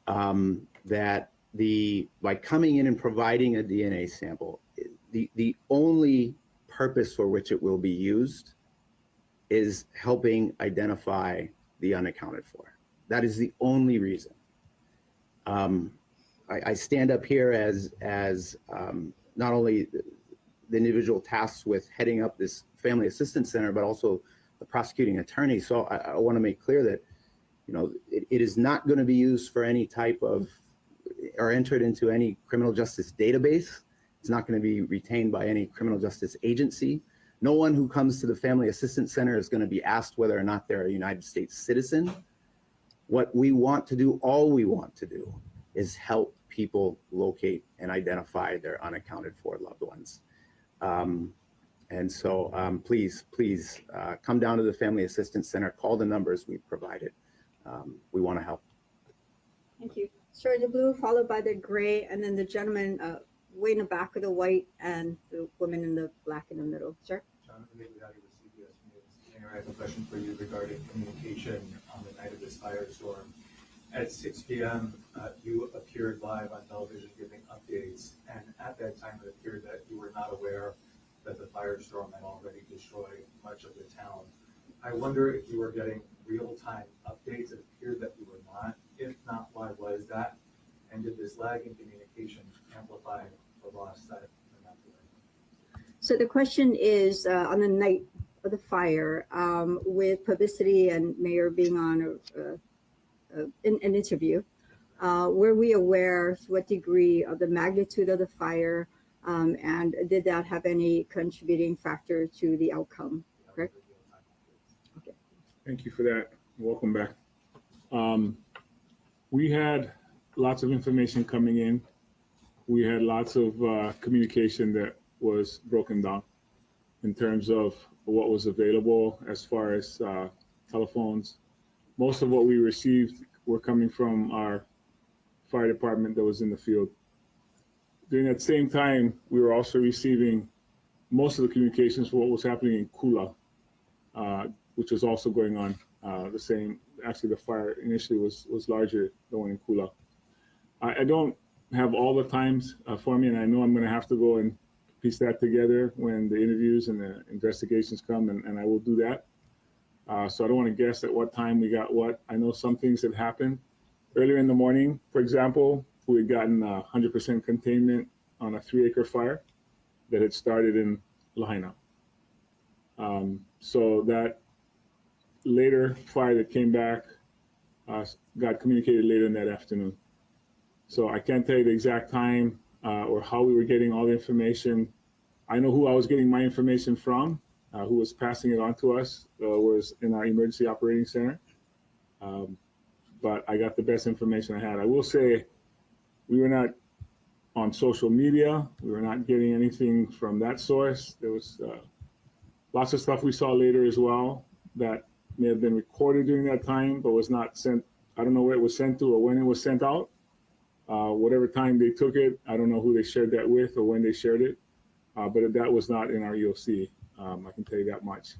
that by coming in and providing a DNA sample, the only purpose for which it will be used is helping identify the unaccounted for. That is the only reason. I stand up here as not only the individual tasked with heading up this Family Assistance Center, but also the prosecuting attorney. So I want to make clear that, it is not going to be used for any type of, or entered into any criminal justice database. It's not going to be retained by any criminal justice agency. No one who comes to the Family Assistance Center is going to be asked whether or not they're a United States citizen. What we want to do, all we want to do, is help people locate and identify their unaccounted for loved ones. And so please come down to the Family Assistance Center, call the numbers we provided. We want to help. Thank you. Sir in the blue, followed by the gray, and then the gentleman way in the back of the white, and the woman in the black in the middle. Sir? Jonathan Leviati with CBS News. Mayor, I have a question for you regarding communication on the night of this firestorm. At 6 p.m., you appeared live on television giving updates, and at that time it appeared that you were not aware that the firestorm had already destroyed much of the town. I wonder if you were getting real-time updates. It appeared that you were not. If not, why was that? And did this lag in communication amplify the loss that you're not doing? So the question is, on the night of the fire, with publicity and mayor being on an interview, were we aware to what degree of the magnitude of the fire, and did that have any contributing factor to the outcome? Correct? Okay. Thank you for that. Welcome back. We had lots of information coming in. We had lots of communication that was broken down in terms of what was available as far as telephones. Most of what we received were coming from our fire department that was in the field. During that same time, we were also receiving most of the communications for what was happening in Kula, which was also going on the same. Actually, the fire initially was larger than one in Kula. I don't have all the times for me, and I know I'm going to have to go and piece that together when the interviews and the investigations come, and I will do that. So I don't want to guess at what time we got what. I know some things have happened. Earlier in the morning, for example, we had gotten 100% containment on a 3-acre fire that had started in Lahaina. So that later fire that came back got communicated later in that afternoon. So I can't tell you the exact time or how we were getting all the information. I know who I was getting my information from, who was passing it on to us, was in our emergency operating center. But I got the best information I had. I will say we were not on social media. We were not getting anything from that source. There was lots of stuff we saw later as well that may have been recorded during that time, but was not sent. I don't know where it was sent to or when it was sent out. Whatever time they took it, I don't know who they shared that with or when they shared it, but that was not in our EOC. I can tell you that much.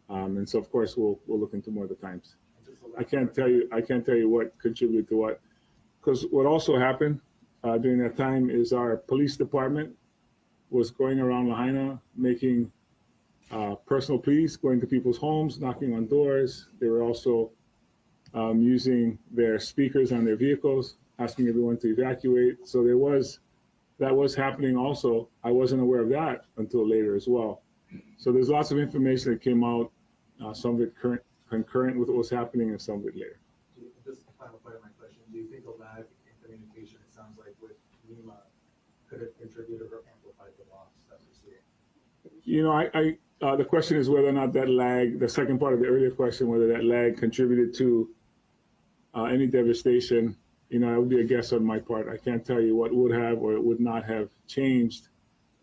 And so, of course, we'll look into more of the times. I can't tell you what contributed to what, because what also happened during that time is our police department was going around Lahaina making personal pleas, going to people's homes, knocking on doors. They were also using their speakers on their vehicles, asking everyone to evacuate. So that was happening also. I wasn't aware of that until later as well. So there's lots of information that came out, some of it concurrent with what was happening and some of it later. Just the final part of my question, do you think a lag in communication, it sounds like with NEMA, could have contributed or amplified the loss that we're seeing? You know, the question is whether or not that lag, the second part of the earlier question, whether that lag contributed to any devastation. You know, that would be a guess on my part. I can't tell you what would have or it would not have changed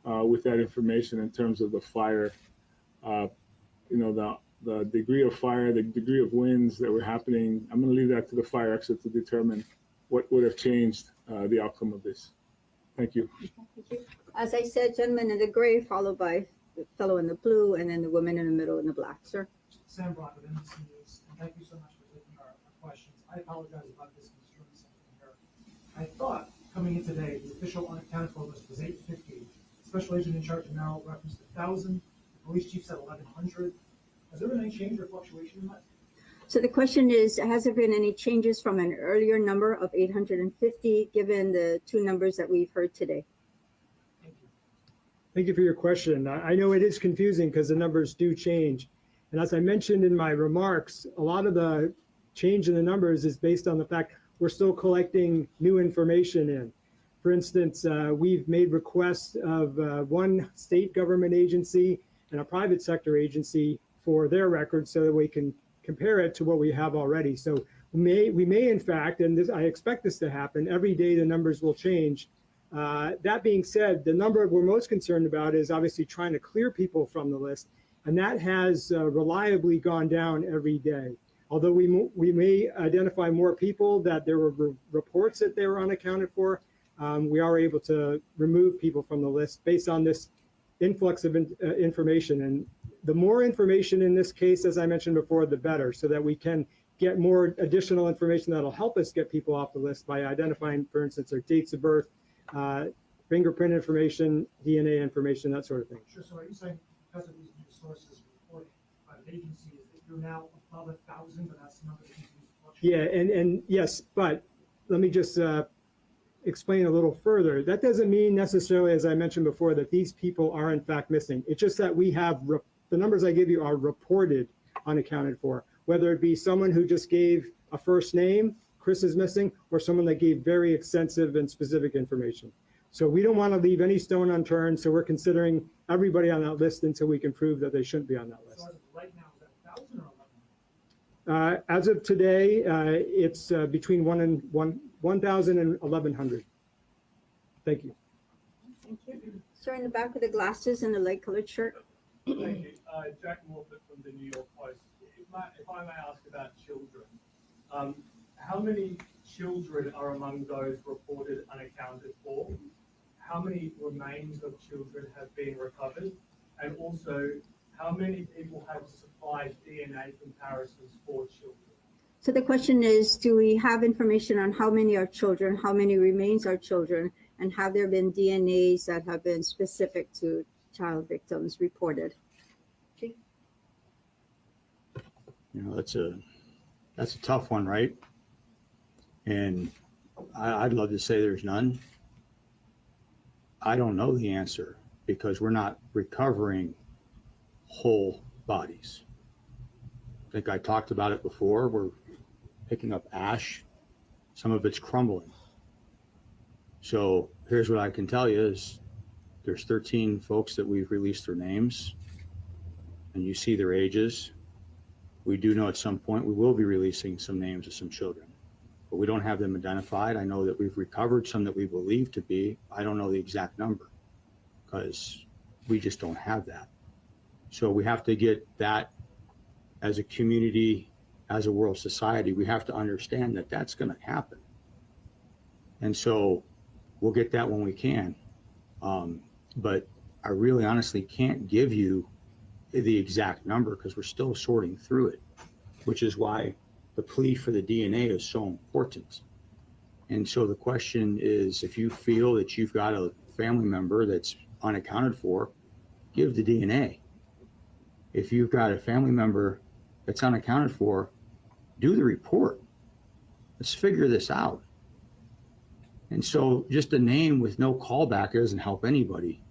with that information in terms of the fire. You know, the degree of fire, the degree of winds that were happening. I'm going to leave that to the fire expert to determine what would have changed the outcome of this. Thank you. As I said, gentleman in the gray, followed by the fellow in the blue, and then the woman in the middle in the black. Sir. Sam Brock of NBC News, and thank you so much for taking our questions. I apologize about misconstruing something here. I thought coming in today, the official unaccounted for list was 850. Special agent in charge now referenced 1,000. The police chief said 1,100. Has there been any change or fluctuation in that? So the question is, has there been any changes from an earlier number of 850, given the two numbers that we've heard today? Thank you. Thank you for your question. I know it is confusing because the numbers do change. And as I mentioned in my remarks, a lot of the change in the numbers is based on the fact we're still collecting new information in. For instance, we've made requests of one state government agency and a private sector agency for their records so that we can compare it to what we have already. So we may in fact, and I expect this to happen, every day the numbers will change. That being said, the number we're most concerned about is obviously trying to clear people from the list, and that has reliably gone down every day. Although we may identify more people that there were reports that they were unaccounted for, we are able to remove people from the list based on this influx of information. And the more information in this case, as I mentioned before, the better, so that we can get more additional information that'll help us get people off the list by identifying, for instance, their dates of birth, fingerprint information, DNA information, that sort of thing. Sure. So are you saying because of these new sources reporting by the agencies that you're now above 1,000, but that's the number that continues to fluctuate? Yeah, and yes, but let me just explain a little further. That doesn't mean necessarily, as I mentioned before, that these people are in fact missing. It's just that we have the numbers I give you are reported unaccounted for, whether it be someone who just gave a first name, Chris is missing, or someone that gave very extensive and specific information. So we don't want to leave any stone unturned. So we're considering everybody on that list until we can prove that they shouldn't be on that list. So as of right now, is that 1,000 or 1,100? As of today, it's between 1,000 and 1,100. Thank you. Thank you. Sir, in the back with the glasses and the light colored shirt. Thank you. Jack Morford from the New York Post. If I may ask about children, how many children are among those reported unaccounted for? How many remains of children have been recovered? And also, how many people have supplied DNA comparisons for children? So the question is, do we have information on how many are children, how many remains are children, And have there been DNAs that have been specific to child victims reported? You know, that's a tough one, right? And I'd love to say there's none. I don't know the answer because we're not recovering whole bodies. I think I talked about it before. We're picking up ash. Some of it's crumbling. So here's what I can tell you is there's 13 folks that we've released their names, and you see their ages. We do know at some point we will be releasing some names of some children, but we don't have them identified. I know that we've recovered some that we believe to be. I don't know the exact number because we just don't have that. So we have to get that as a community, as a world society. We have to understand that that's going to happen. And so we'll get that when we can. But I really honestly can't give you the exact number because we're still sorting through it, which is why the plea for the DNA is so important. And so the question is, if you feel that you've got a family member that's unaccounted for, give the DNA. If you've got a family member that's unaccounted for, do the report. Let's figure this out. And so just a name with no callback doesn't help anybody.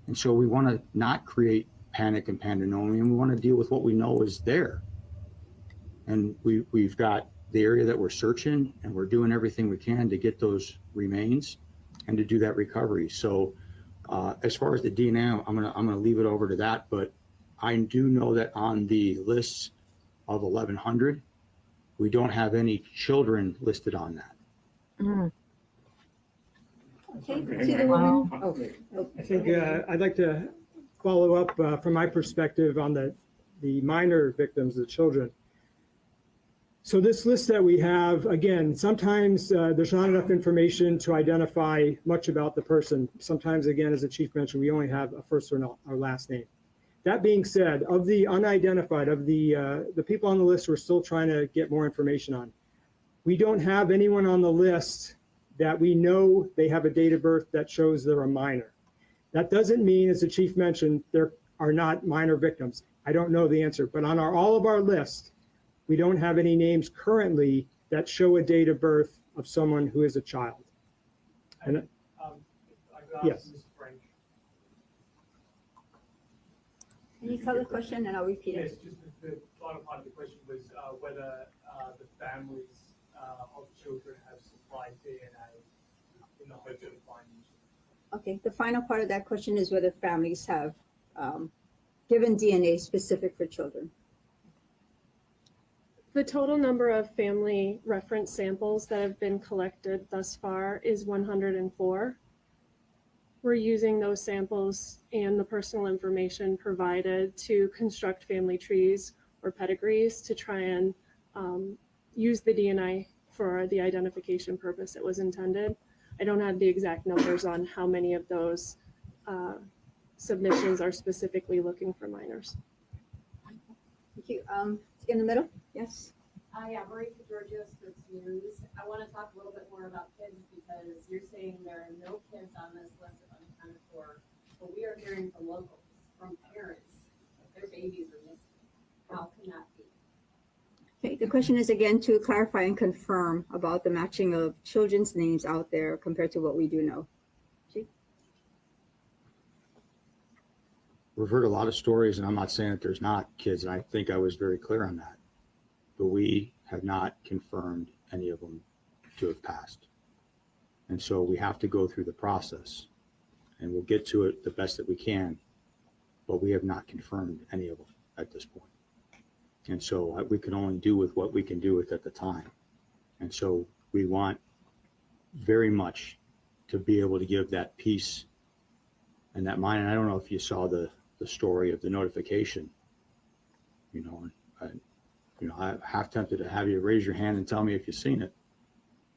And so we want to not create panic and pandemonium. We want to deal with what we know is there. And we've got the area that we're searching, and we're doing everything we can to get those remains and to do that recovery. So as far as the DNA, I'm gonna leave it over to that. But I do know that on the lists of 1,100, we don't have any children listed on that. Mm. Okay, to the woman. Oh. I think I'd like to follow up from my perspective on the minor victims, the children. So this list that we have, again, sometimes there's not enough information to identify much about the person. Sometimes, again, as the chief mentioned, we only have a first or last name. That being said, of the unidentified, of the people on the list we're still trying to get more information on, we don't have anyone on the list that we know they have a date of birth that shows they're a minor. That doesn't mean, as the chief mentioned, there are not minor victims. I don't know the answer, but on all of our lists, we don't have any names currently that show a date of birth of someone who is a child. And yes. Can you tell the question and I'll repeat it? Yes, just the final part of the question was whether the families of children have supplied DNA in the hope of finding. Okay, the final part of that question is whether families have given DNA specific for children. The total number of family reference samples that have been collected thus far is 104. We're using those samples and the personal information provided to construct family trees or pedigrees to try and use the DNA for the identification purpose it was intended. I don't have the exact numbers on how many of those submissions are specifically looking for minors. Thank you. In the middle, yes. Yeah, Marisa Giorgio, Scripps News. I want to talk a little bit more about kids because you're saying there are no kids on this list of unaccounted for, but we are hearing from locals, from parents, that their babies are missing. How can that be? Okay, the question is again to clarify and confirm about the matching of children's names out there compared to what we do know. Chief? We've heard a lot of stories, and I'm not saying that there's not kids, and I think I was very clear on that. But we have not confirmed any of them to have passed. And so we have to go through the process, and we'll get to it the best that we can, but we have not confirmed any of them at this point. And so we can only do with what we can do with at the time. And so we want very much to be able to give that peace and that mind. And I don't know if you saw the story of the notification, I'm half tempted to have you raise your hand and tell me if you've seen it.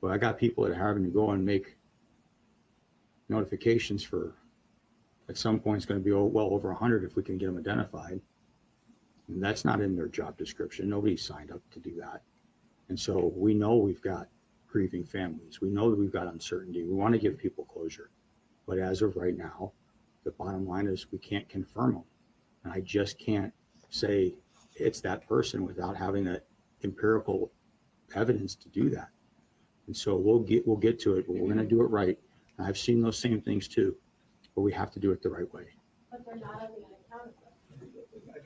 But I got people that are having to go and make notifications for, at some point, it's going to be well over 100 if we can get them identified. And that's not in their job description. Nobody signed up to do that. And so we know we've got grieving families. We know that we've got uncertainty. We want to give people closure. But as of right now, the bottom line is we can't confirm them. And I just can't say it's that person without having that empirical evidence to do that. And so we'll get to it, but we're going to do it right. And I've seen those same things too, but we have to do it the right way. But they're not on the unaccounted list.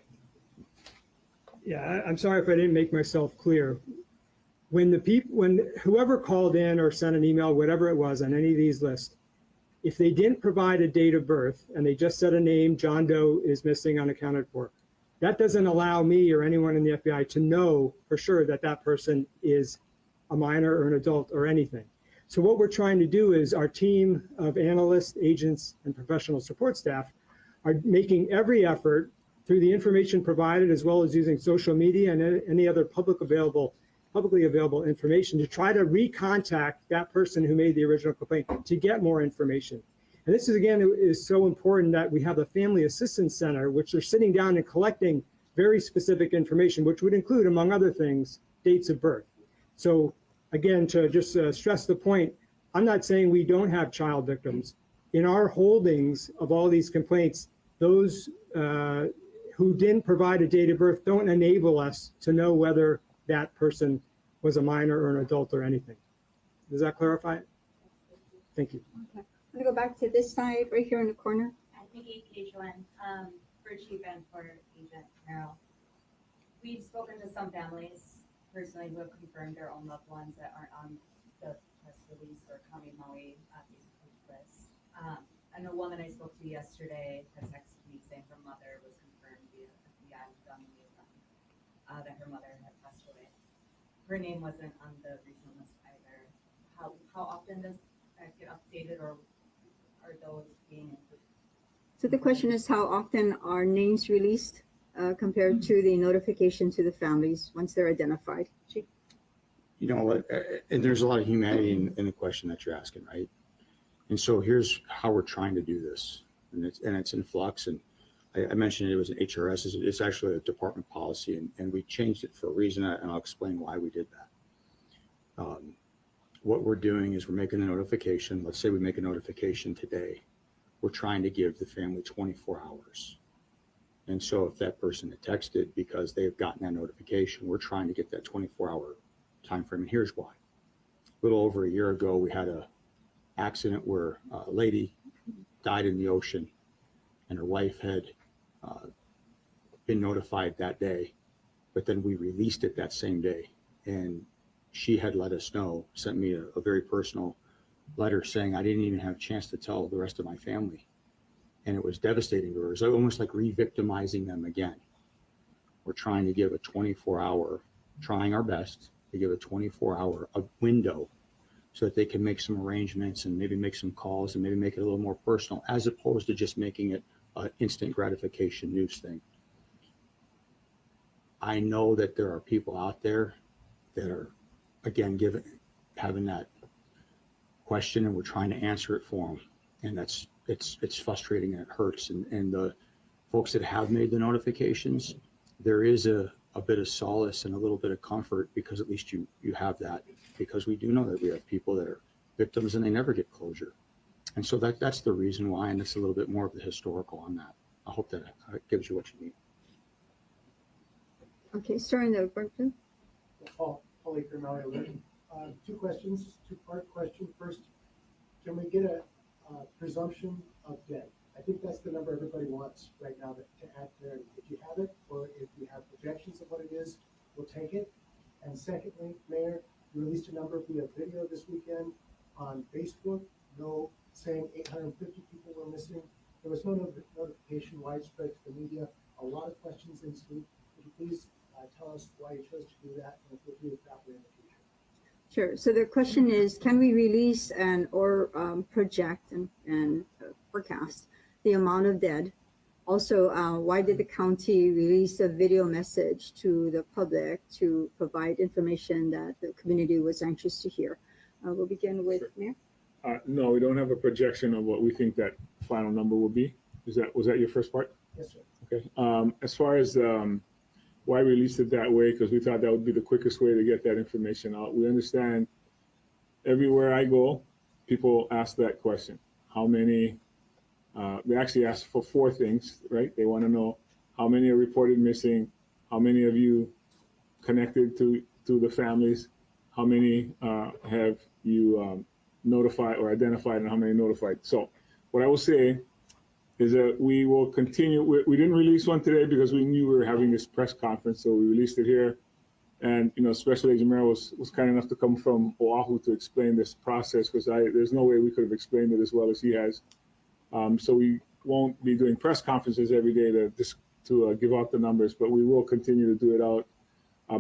Yeah, I'm sorry if I didn't make myself clear. When whoever called in or sent an email, whatever it was on any of these lists, if they didn't provide a date of birth and they just said a name, John Doe is missing, unaccounted for, that doesn't allow me or anyone in the FBI to know for sure that that person is a minor or an adult or anything. So what we're trying to do is our team of analysts, agents, and professional support staff are making every effort through the information provided, as well as using social media and any other publicly available information to try to recontact that person who made the original complaint to get more information. And this is, again, is so important that we have a family assistance center, which are sitting down and collecting very specific information, which would include, among other things, dates of birth. So again, to just stress the point, I'm not saying we don't have child victims. In our holdings of all these complaints, those who didn't provide a date of birth don't enable us to know whether that person was a minor or an adult or anything. Does that clarify it? Thank you. Okay. I'm gonna go back to this side, right here in the corner. Nikki Kechuan, for Chief and for Agent Merrill. We've spoken to some families personally who have confirmed their own loved ones that aren't on the press release or County Maui Facebook list. I know one that I spoke to yesterday had texted me saying her mother was confirmed via FBI that her mother had passed away. Her name wasn't on the recent list either. How often does that get updated, or are those being included? So the question is, how often are names released compared to the notification to the families once they're identified? You know what, and there's a lot of humanity in the question that you're asking, right? And so here's how we're trying to do this, and it's in flux. And I mentioned it was an HRS. It's actually a department policy, and we changed it for a reason, and I'll explain why we did that. What we're doing is we're making a notification. Let's say we make a notification today. We're trying to give the family 24 hours. And so if that person had texted because they've gotten that notification, we're trying to get that 24-hour time frame. And here's why. A little over a year ago, we had a accident where a lady died in the ocean, and her wife had been notified that day, but then we released it that same day. And she had let us know, sent me a very personal letter saying I didn't even have a chance to tell the rest of my family. And it was devastating to her. It was almost like re-victimizing them again. We're trying to give a 24-hour, trying our best to give a 24-hour window so that they can make some arrangements and maybe make some calls and maybe make it a little more personal, as opposed to just making it an instant gratification news thing. I know that there are people out there that are, again, having that question, and we're trying to answer it for them. And it's frustrating and it hurts. And the folks that have made the notifications, there is a bit of solace and a little bit of comfort, because at least you have that, because we do know that we have people that are victims and they never get closure. And so that's the reason why, and it's a little bit more of the historical on that. I hope that gives you what you need. Okay, starting the question. Paul Aker, Maui. Two questions, two-part question. First, can we get a presumption of debt? I think that's the number everybody wants right now to add there. If you have it, or if you have projections of what it is, we'll take it. And secondly, Mayor, you released a number via video this weekend on Facebook, saying 850 people were missing. There was no notification widespread to the media. A lot of questions ensued. Could you please tell us why you chose to do that, and if we'll do it that way in the future? Sure. So the question is, can we release or project and forecast the amount of dead? Also, why did the county release a video message to the public to provide information that the community was anxious to hear? We'll begin with Mayor. No, we don't have a projection of what we think that final number will be. Was that your first part? Yes, sir. Okay. As far as why we released it that way, because we thought that would be the quickest way to get that information out. We understand everywhere I go, people ask that question. How many, they actually ask for 4 things, right? They want to know how many are reported missing, how many of you connected to the families, how many have you notified or identified, and how many notified. So what I will say is that we will continue. We didn't release one today because we knew we were having this press conference, so we released it here. And Special Agent Merrill was kind enough to come from Oahu to explain this process, because there's no way we could have explained it as well as he has. So we won't be doing press conferences every day to give out the numbers, but we will continue to do it out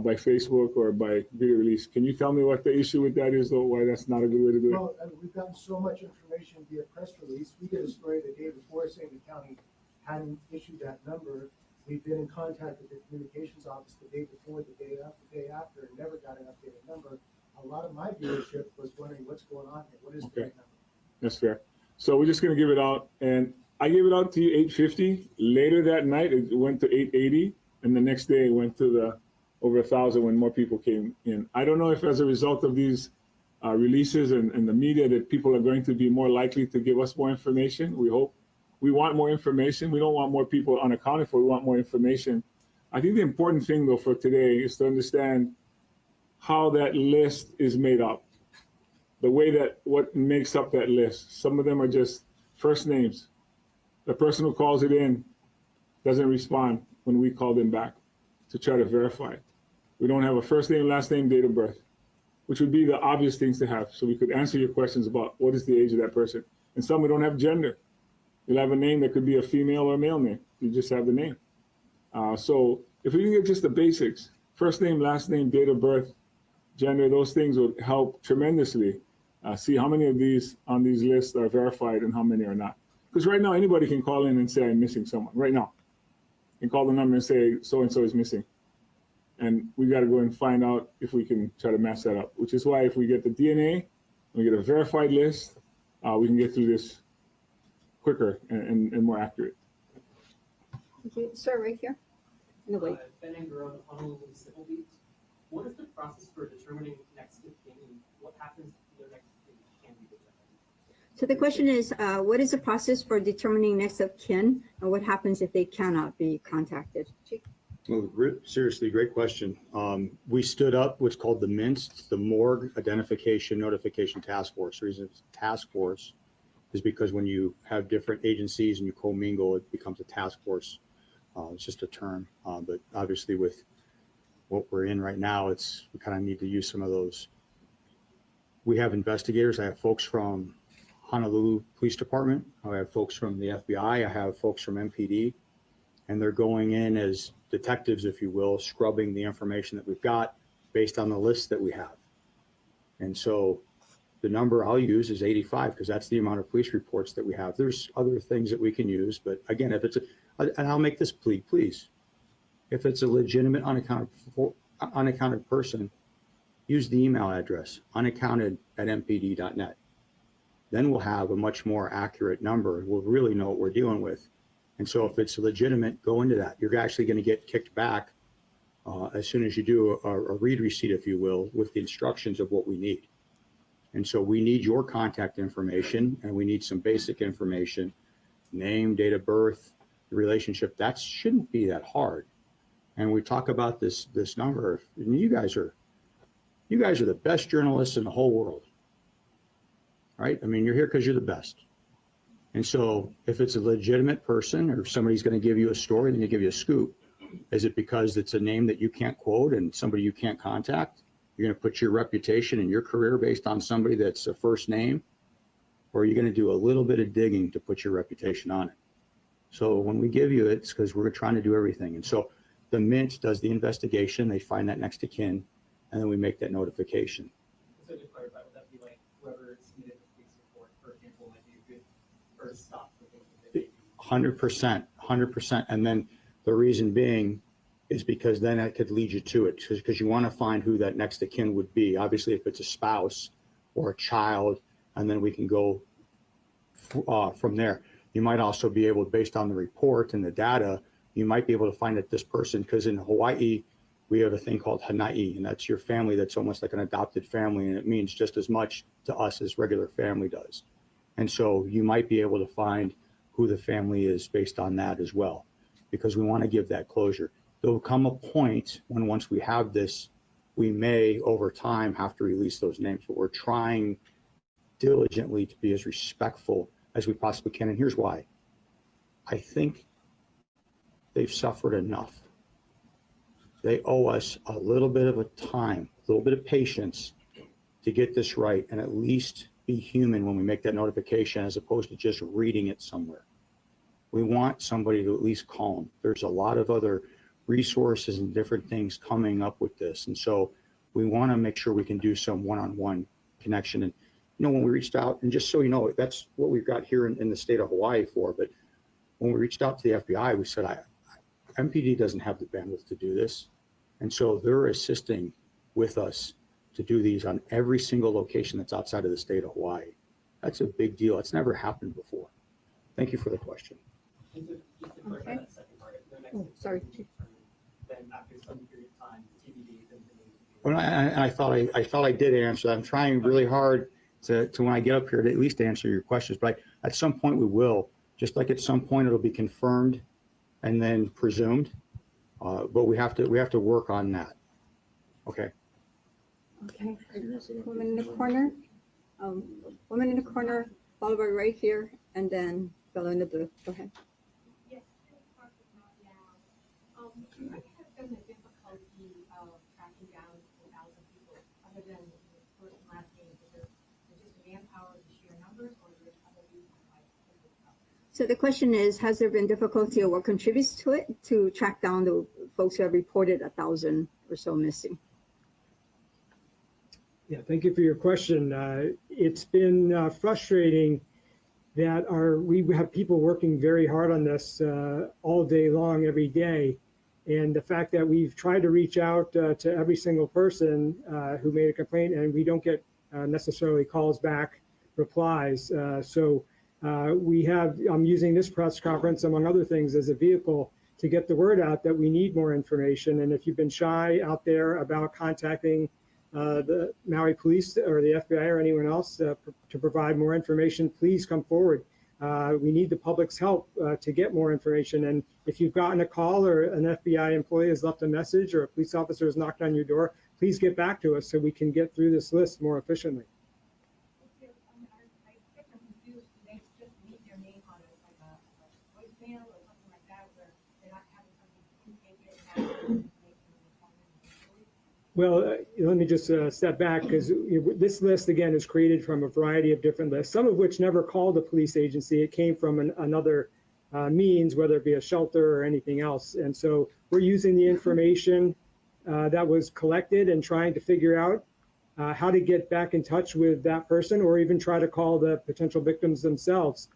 by Facebook or by video release. Can you tell me what the issue with that is, or why that's not a good way to do it? Well, we've gotten so much information via press release. We get a story the day before saying the county hadn't issued that number. We've been in contact with the communications office the day before, the day after, and never got an updated number. A lot of my viewership was wondering what's going on here. What is the right number? That's fair. So we're just going to give it out, and I gave it out to you 850. Later that night, it went to 880, and the next day it went to the over 1,000 when more people came in. I don't know if as a result of these releases and the media that people are going to be more likely to give us more information. We hope. We want more information. We don't want more people unaccounted for. We want more information. I think the important thing, though, for today is to understand how that list is made up. The way that what makes up that list. Some of them are just first names. The person who calls it in doesn't respond when we call them back to try to verify it. We don't have a first name, last name, date of birth, which would be the obvious things to have. So we could answer your questions about what is the age of that person. And some we don't have gender. You'll have a name that could be a female or male name. You just have the name. So if we can get just the basics, first name, last name, date of birth, gender, those things would help tremendously. See how many of these on these lists are verified and how many are not. Because right now, anybody can call in and say, I'm missing someone. Right now. You can call the number and say, so-and-so is missing. And we got to go and find out if we can try to match that up, which is why if we get the DNA, we get a verified list, we can get through this quicker and more accurate. Okay, sir, right here. No, wait. Ben Angaro, Honolulu Civil Beat. What is the process for determining next of kin, and what happens if the next of kin can be determined? So the question is, what is the process for determining next of kin, and what happens if they cannot be contacted? Well, seriously, great question. We stood up what's called the MINST, the Morgue Identification Notification Task Force. The reason it's a task force is because when you have different agencies and you commingle, it becomes a task force. It's just a term. But obviously with what we're in right now, we kind of need to use some of those. We have investigators. I have folks from Honolulu Police Department. I have folks from the FBI. I have folks from MPD. And they're going in as detectives, if you will, scrubbing the information that we've got based on the list that we have. And so the number I'll use is 85 because that's the amount of police reports that we have. There's other things that we can use, but again, if it's and I'll make this plea, please. If it's a legitimate unaccounted person, use the email address unaccounted@mpd.net. Then we'll have a much more accurate number. We'll really know what we're dealing with. And so if it's legitimate, go into that. You're actually going to get kicked back as soon as you do a read receipt, if you will, with the instructions of what we need. And so we need your contact information, and we need some basic information, name, date of birth, the relationship. That shouldn't be that hard. And we talk about this number. And you guys are the best journalists in the whole world, right? I mean, you're here because you're the best. And so if it's a legitimate person or somebody's going to give you a story, then they give you a scoop. Is it because it's a name that you can't quote and somebody you can't contact? You're going to put your reputation and your career based on somebody that's a first name? Or are you going to do a little bit of digging to put your reputation on it? So when we give you it, it's because we're trying to do everything. And so the Mint does the investigation. They find that next of kin, and then we make that notification. So to clarify, would that be like whoever submitted the police report, for example, might be a good first stop for things? 100%. And then the reason being is because then that could lead you to it, because you want to find who that next of kin would be. Obviously, if it's a spouse or a child, and then we can go from there. You might also be able, based on the report and the data, you might be able to find that this person, because in Hawaii, we have a thing called Hanai, and that's your family that's almost like an adopted family, and it means just as much to us as regular family does. And so you might be able to find who the family is based on that as well, because we want to give that closure. There'll come a point when once we have this, we may over time have to release those names, but we're trying diligently to be as respectful as we possibly can. And here's why. I think they've suffered enough. They owe us a little bit of a time, a little bit of patience to get this right and at least be human when we make that notification as opposed to just reading it somewhere. We want somebody to at least call them. There's a lot of other resources and different things coming up with this. And so we want to make sure we can do some one-on-one connection. And, you know, when we reached out, and just so you know, that's what we've got here in the state of Hawaii for, but when we reached out to the FBI, we said, MPD doesn't have the bandwidth to do this. And so they're assisting with us to do these on every single location that's outside of the state of Hawaii. That's a big deal. It's never happened before. Thank you for the question. Just to clarify that second part, the next sorry. Then after some period of time, TBD, then Well, I thought I did answer that. I'm trying really hard to when I get up here to at least answer your questions, but at some point we will. Just like at some point it'll be confirmed and then presumed, but we have to work on that. Okay. Okay, woman in the corner, woman in the corner, followed by right here, and then fellow in the blue. Go ahead. Yes, you might have been a difficulty of tracking down 1,000 people, other than the first and last name, is it just manpower, the sheer numbers, or there's other reasons why? So the question is, has there been difficulty or what contributes to it to track down the folks who have reported 1,000 or so missing? Yeah, thank you for your question. It's been frustrating that we have people working very hard on this all day long, every day. And the fact that we've tried to reach out to every single person who made a complaint, and we don't get necessarily calls back, replies. I'm using this press conference, among other things, as a vehicle to get the word out that we need more information. And if you've been shy out there about contacting the Maui Police or the FBI or anyone else to provide more information, please come forward. We need the public's help to get more information. And if you've gotten a call or an FBI employee has left a message or a police officer has knocked on your door, please get back to us so we can get through this list more efficiently. Well, let me just step back, because this list, again, is created from a variety of different lists, some of which never called a police agency. It came from another means, whether it be a shelter or anything else. And so we're using the information that was collected and trying to figure out how to get back in touch with that person, or even try to call the potential victims themselves.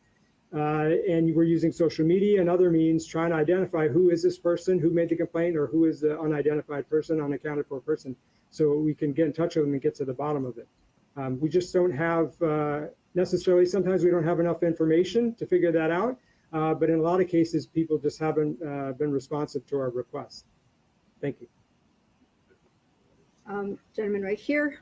And we're using social media and other means trying to identify who is this person, who made the complaint, or who is the unidentified person, unaccounted for person, so we can get in touch with them and get to the bottom of it. We just don't have necessarily, sometimes we don't have enough information to figure that out, but in a lot of cases, people just haven't been responsive to our requests. Thank you. Gentleman right here.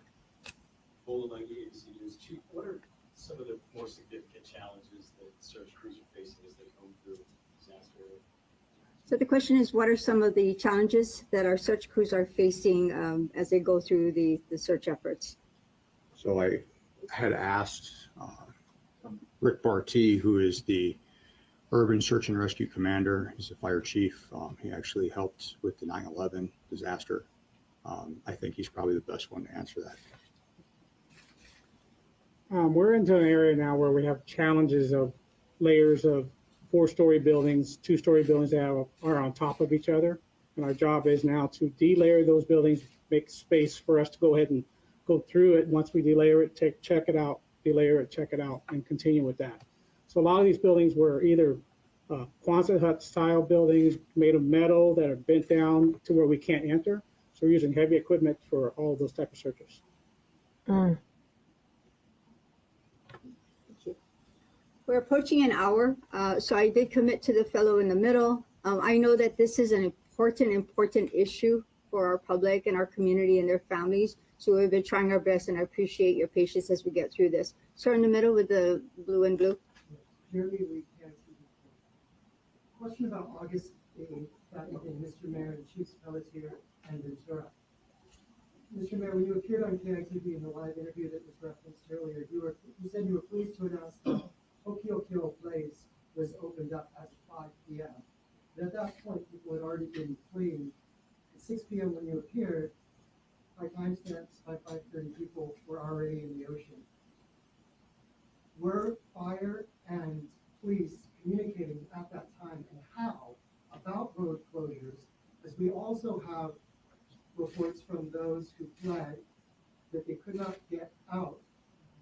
Chief, what are some of the more significant challenges that search crews are facing as they go through disaster? So the question is, what are some of the challenges that our search crews are facing as they go through the search efforts? So I had asked Rick Barty, who is the Urban Search and Rescue Commander, he's a fire chief. He actually helped with the 9/11 disaster. I think he's probably the best one to answer that. We're into an area now where we have challenges of layers of 4-story buildings, 2-story buildings that are on top of each other. And our job is now to delayer those buildings, make space for us to go ahead and go through it. Once we delayer it, check it out, delayer it, check it out, and continue with that. So a lot of these buildings were either Quonset hut style buildings made of metal that are bent down to where we can't enter. So we're using heavy equipment for all those type of searches. We're approaching an hour, so I did commit to the fellow in the middle. I know that this is an important issue for our public and our community and their families. So we've been trying our best, and I appreciate your patience as we get through this. Start in the middle with the blue and blue. Clearly, we can't see the question about August 8th, that evening, Mr. Mayor and Chiefs Pelletier and Ventura. Mr. Mayor, when you appeared on KITV in the live interview that was referenced earlier, you said you were pleased to announce that Okio Place was opened up at 5 p.m. But at that point, people had already been fleeing. At 6 p.m. when you appeared, by timestamps, by 5:30, people were already in the ocean. Were fire and police communicating at that time, and how about road closures? As we also have reports from those who fled that they could not get out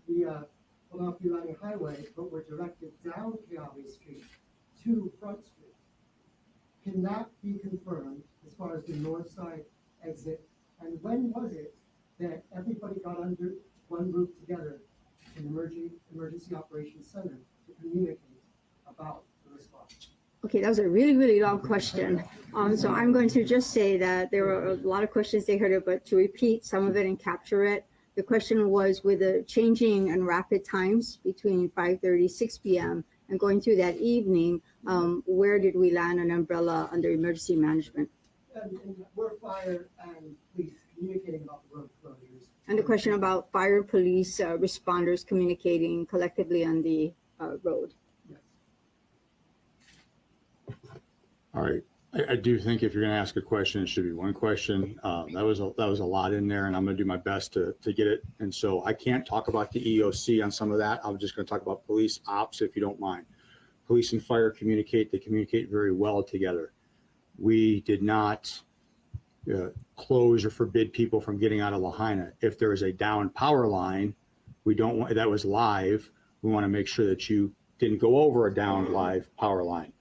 via Palapilani Highway, but were directed down Keawe Street to Front Street. Can that be confirmed as far as the north side exit? And when was it that everybody got under one roof together in the Emergency Operations Center to communicate about the response? Okay, that was a really, really long question. So I'm going to just say that there were a lot of questions they heard it, but to repeat some of it and capture it, the question was, with the changing and rapid times between 5:30, 6 p.m. and going through that evening, where did we land an umbrella under emergency management? And were fire and police communicating about the road closures? And the question about fire, police, responders communicating collectively on the road. All right. I do think if you're going to ask a question, it should be one question. That was a lot in there, and I'm going to do my best to get it. And so I can't talk about the EOC on some of that. I'm just going to talk about police ops, if you don't mind. Police and fire communicate. They communicate very well together. We did not close or forbid people from getting out of Lahaina. If there is a down power line, we don't want that was live. We want to make sure that you didn't go over a down live power line.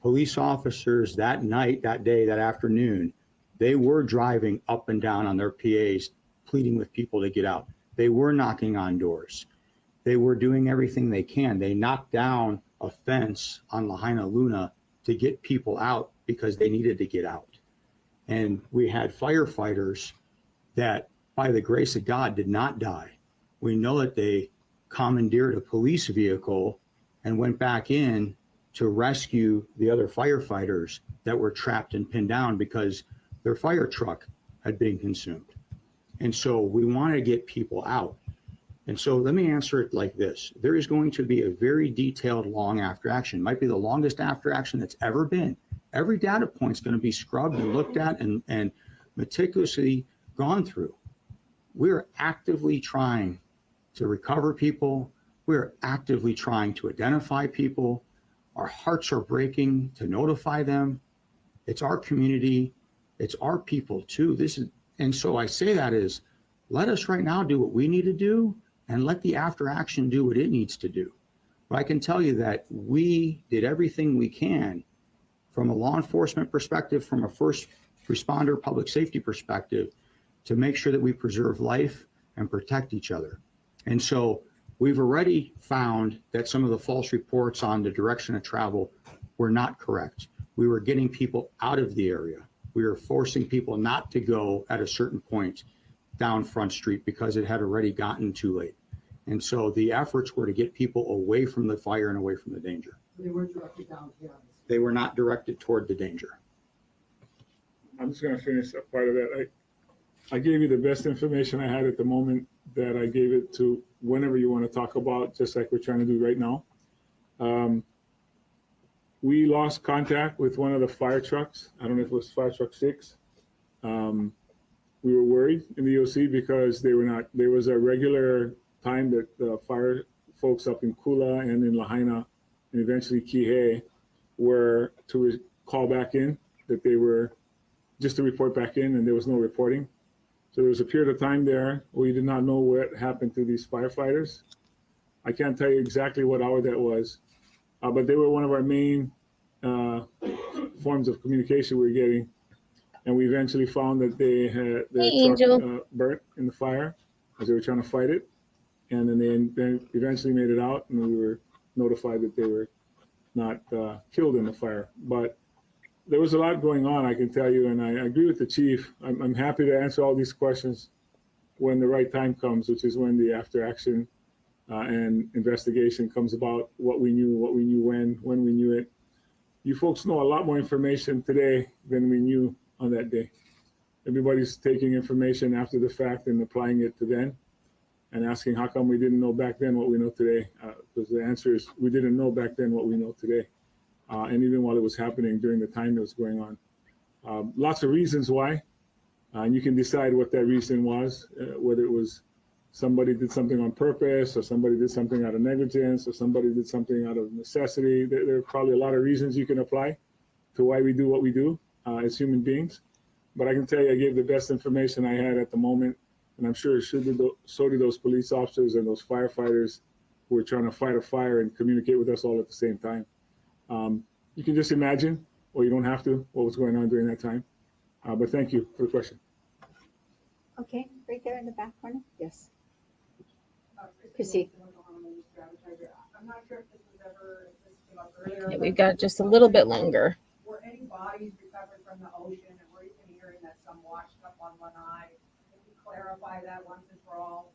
Police officers that night, that day, that afternoon, they were driving up and down on their PAs, pleading with people to get out. They were knocking on doors. They were doing everything they can. They knocked down a fence on Lahaina Luna to get people out because they needed to get out. And we had firefighters that, by the grace of God, did not die. We know that they commandeered a police vehicle and went back in to rescue the other firefighters that were trapped and pinned down because their fire truck had been consumed. And so we want to get people out. And so let me answer it like this. There is going to be a very detailed long after action. It might be the longest after action that's ever been. Every data point is going to be scrubbed and looked at and meticulously gone through. We're actively trying to recover people. We're actively trying to identify people. Our hearts are breaking to notify them. It's our community. It's our people too. And so I say that is, let us right now do what we need to do and let the after action do what it needs to do. But I can tell you that we did everything we can from a law enforcement perspective, from a first responder public safety perspective, to make sure that we preserve life and protect each other. And so we've already found that some of the false reports on the direction of travel were not correct. We were getting people out of the area. We were forcing people not to go at a certain point down Front Street because it had already gotten too late. And so the efforts were to get people away from the fire and away from the danger. They were directed down Keawe. They were not directed toward the danger. I'm just going to finish a part of that. I gave you the best information I had at the moment that I gave it to whenever you want to talk about, just like we're trying to do right now. We lost contact with one of the fire trucks. I don't know if it was fire truck 6. We were worried in the EOC because there was a regular time that the fire folks up in Kula and in Lahaina and eventually Kihei were to call back in, that they were just to report back in, and there was no reporting. So there was a period of time there where you did not know what happened to these firefighters. I can't tell you exactly what hour that was, but they were one of our main forms of communication we were getting. And we eventually found that they had their truck burnt in the fire as they were trying to fight it. And then they eventually made it out, and we were notified that they were not killed in the fire. But there was a lot going on, I can tell you, and I agree with the chief. I'm happy to answer all these questions when the right time comes, which is when the after action and investigation comes about, what we knew when we knew it. You folks know a lot more information today than we knew on that day. Everybody's taking information after the fact and applying it to then and asking how come we didn't know back then what we know today? Because the answer is we didn't know back then what we know today. And even while it was happening during the time it was going on. Lots of reasons why. And you can decide what that reason was, whether it was somebody did something on purpose, or somebody did something out of negligence, or somebody did something out of necessity. There are probably a lot of reasons you can apply to why we do what we do as human beings. But I can tell you I gave the best information I had at the moment, and I'm sure so did those police officers and those firefighters who were trying to fight a fire and communicate with us all at the same time. You can just imagine, or you don't have to, what was going on during that time. But thank you for the question. Okay, right there in the back corner. Yes. Chrissy. I'm not sure if this was ever, if this came up earlier. Yeah, we've got just a little bit longer. Were any bodies recovered from the ocean, and we're even hearing that some washed up on Lanai? Can you clarify that once and for all?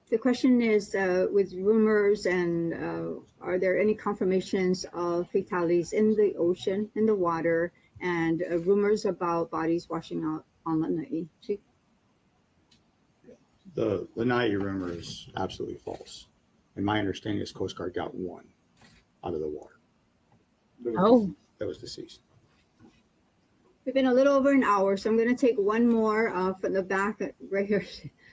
The question is, with rumors and are there any confirmations of fatalities in the ocean, in the water, and rumors about bodies washing out on Lanai? Chief? The Lanai rumor is absolutely false. And my understanding is Coast Guard got one out of the water. That was deceased. We've been a little over an hour, so I'm going to take one more from the back right here.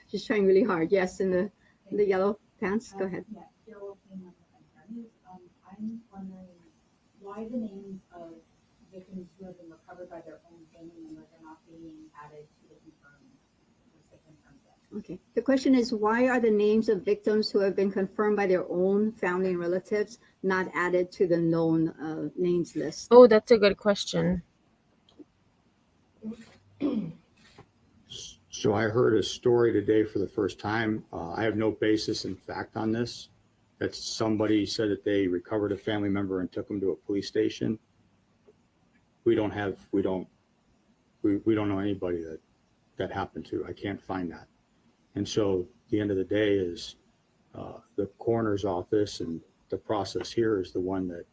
She's trying really hard. Yes, in the yellow pants. Go ahead. Yeah, Carol came up with I'm wondering why the names of victims who have been recovered by their own family members are not being added to the confirmed death. Okay. The question is, why are the names of victims who have been confirmed by their own family and relatives not added to the known names list? Oh, that's a good question. So I heard a story today for the first time. I have no basis in fact on this. That somebody said that they recovered a family member and took them to a police station. We don't know anybody that happened to. I can't find that. And so the end of the day is the coroner's office, and the process here is the one that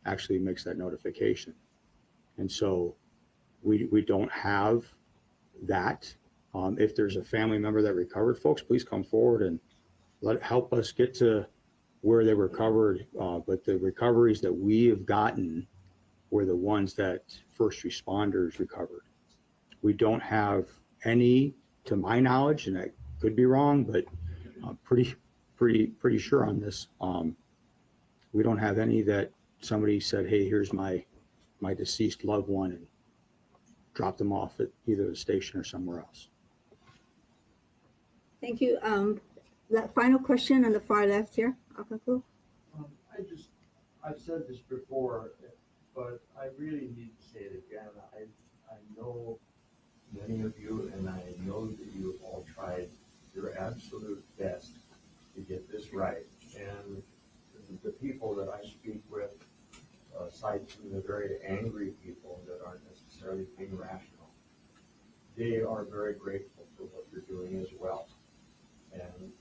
actually makes that notification. And so we don't have that. If there's a family member that recovered, folks, please come forward and help us get to where they recovered. But the recoveries that we have gotten were the ones that first responders recovered. We don't have any, to my knowledge, and I could be wrong, but I'm pretty sure on this. We don't have any that somebody said, hey, here's my deceased loved one, and dropped them off at either the station or somewhere else. Thank you. That final question on the far left here. Akaku. I've said this before, but I really need to say it again. I know many of you, and I know that you have all tried your absolute best to get this right. And the people that I speak with, aside from the very angry people that aren't necessarily being rational, they are very grateful for what you're doing as well. And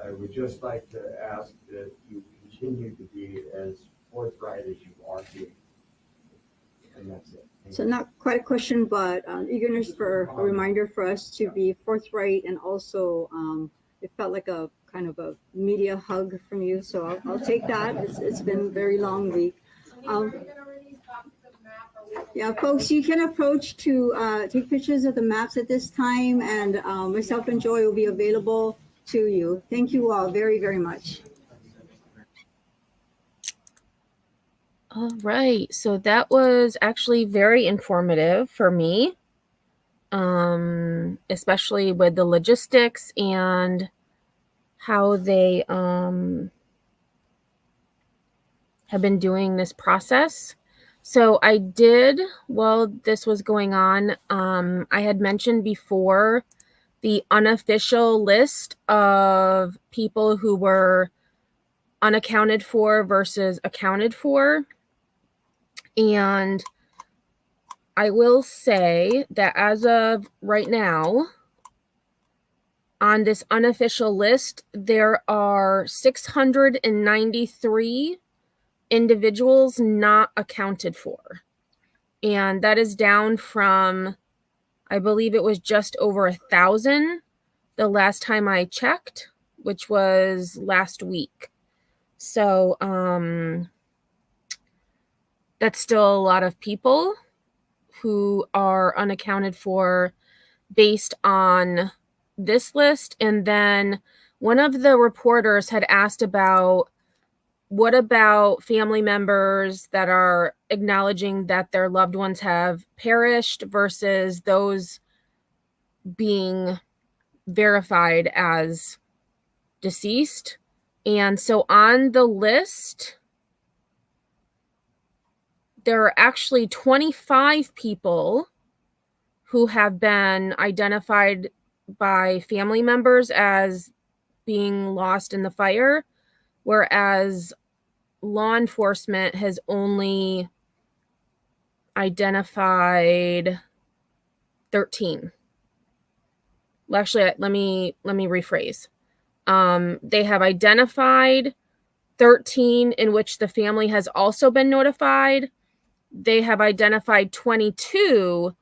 I would just like to ask that you continue to be as forthright as you are being. And that's it. So not quite a question, but eagerness for a reminder for us to be forthright, and also it felt like a kind of a media hug from you. So I'll take that. It's been a very long week. Yeah, folks, you can approach to take pictures of the maps at this time, and myself and Joy will be available to you. Thank you all very, very much. All right, so that was actually very informative for me, especially with the logistics and how they have been doing this process. So I did, while this was going on, I had mentioned before the unofficial list of people who were unaccounted for versus accounted for. And I will say that as of right now, on this unofficial list, there are 693 individuals not accounted for. And that is down from, I believe it was just over 1,000 the last time I checked, which was last week. So that's still a lot of people who are unaccounted for based on this list. And then one of the reporters had asked about, what about family members that are acknowledging that their loved ones have perished versus those being verified as deceased? And so on the list, there are actually 25 people who have been identified by family members as being lost in the fire, whereas law enforcement has only identified 13. Well, actually, let me rephrase. They have identified 13 in which the family has also been notified. They have identified 22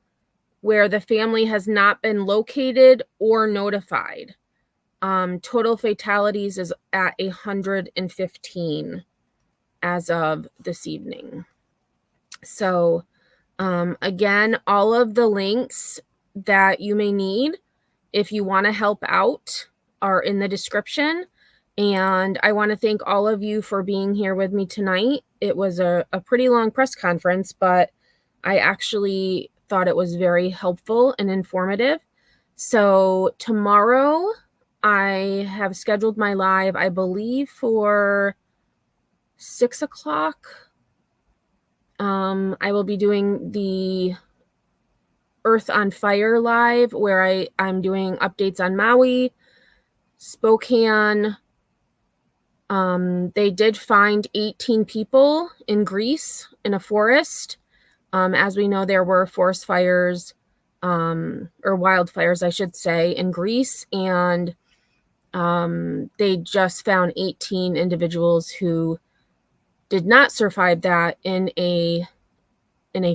where the family has not been located or notified. Total fatalities is at 115 as of this evening. So again, all of the links that you may need if you want to help out are in the description. And I want to thank all of you for being here with me tonight. It was a pretty long press conference, but I actually thought it was very helpful and informative. So tomorrow I have scheduled my live, I believe, for 6 o'clock. I will be doing the Earth on Fire live where I'm doing updates on Maui, Spokane. They did find 18 people in Greece in a forest. As we know, there were forest fires, or wildfires, I should say, in Greece, and they just found 18 individuals who did not survive that in a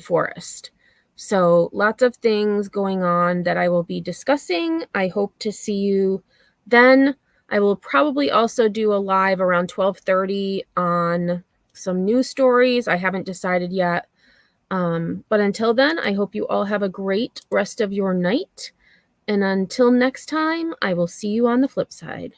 forest. So lots of things going on that I will be discussing. I hope to see you then. I will probably also do a live around 12:30 on some news stories. I haven't decided yet. But until then, I hope you all have a great rest of your night. And until next time, I will see you on the flip side.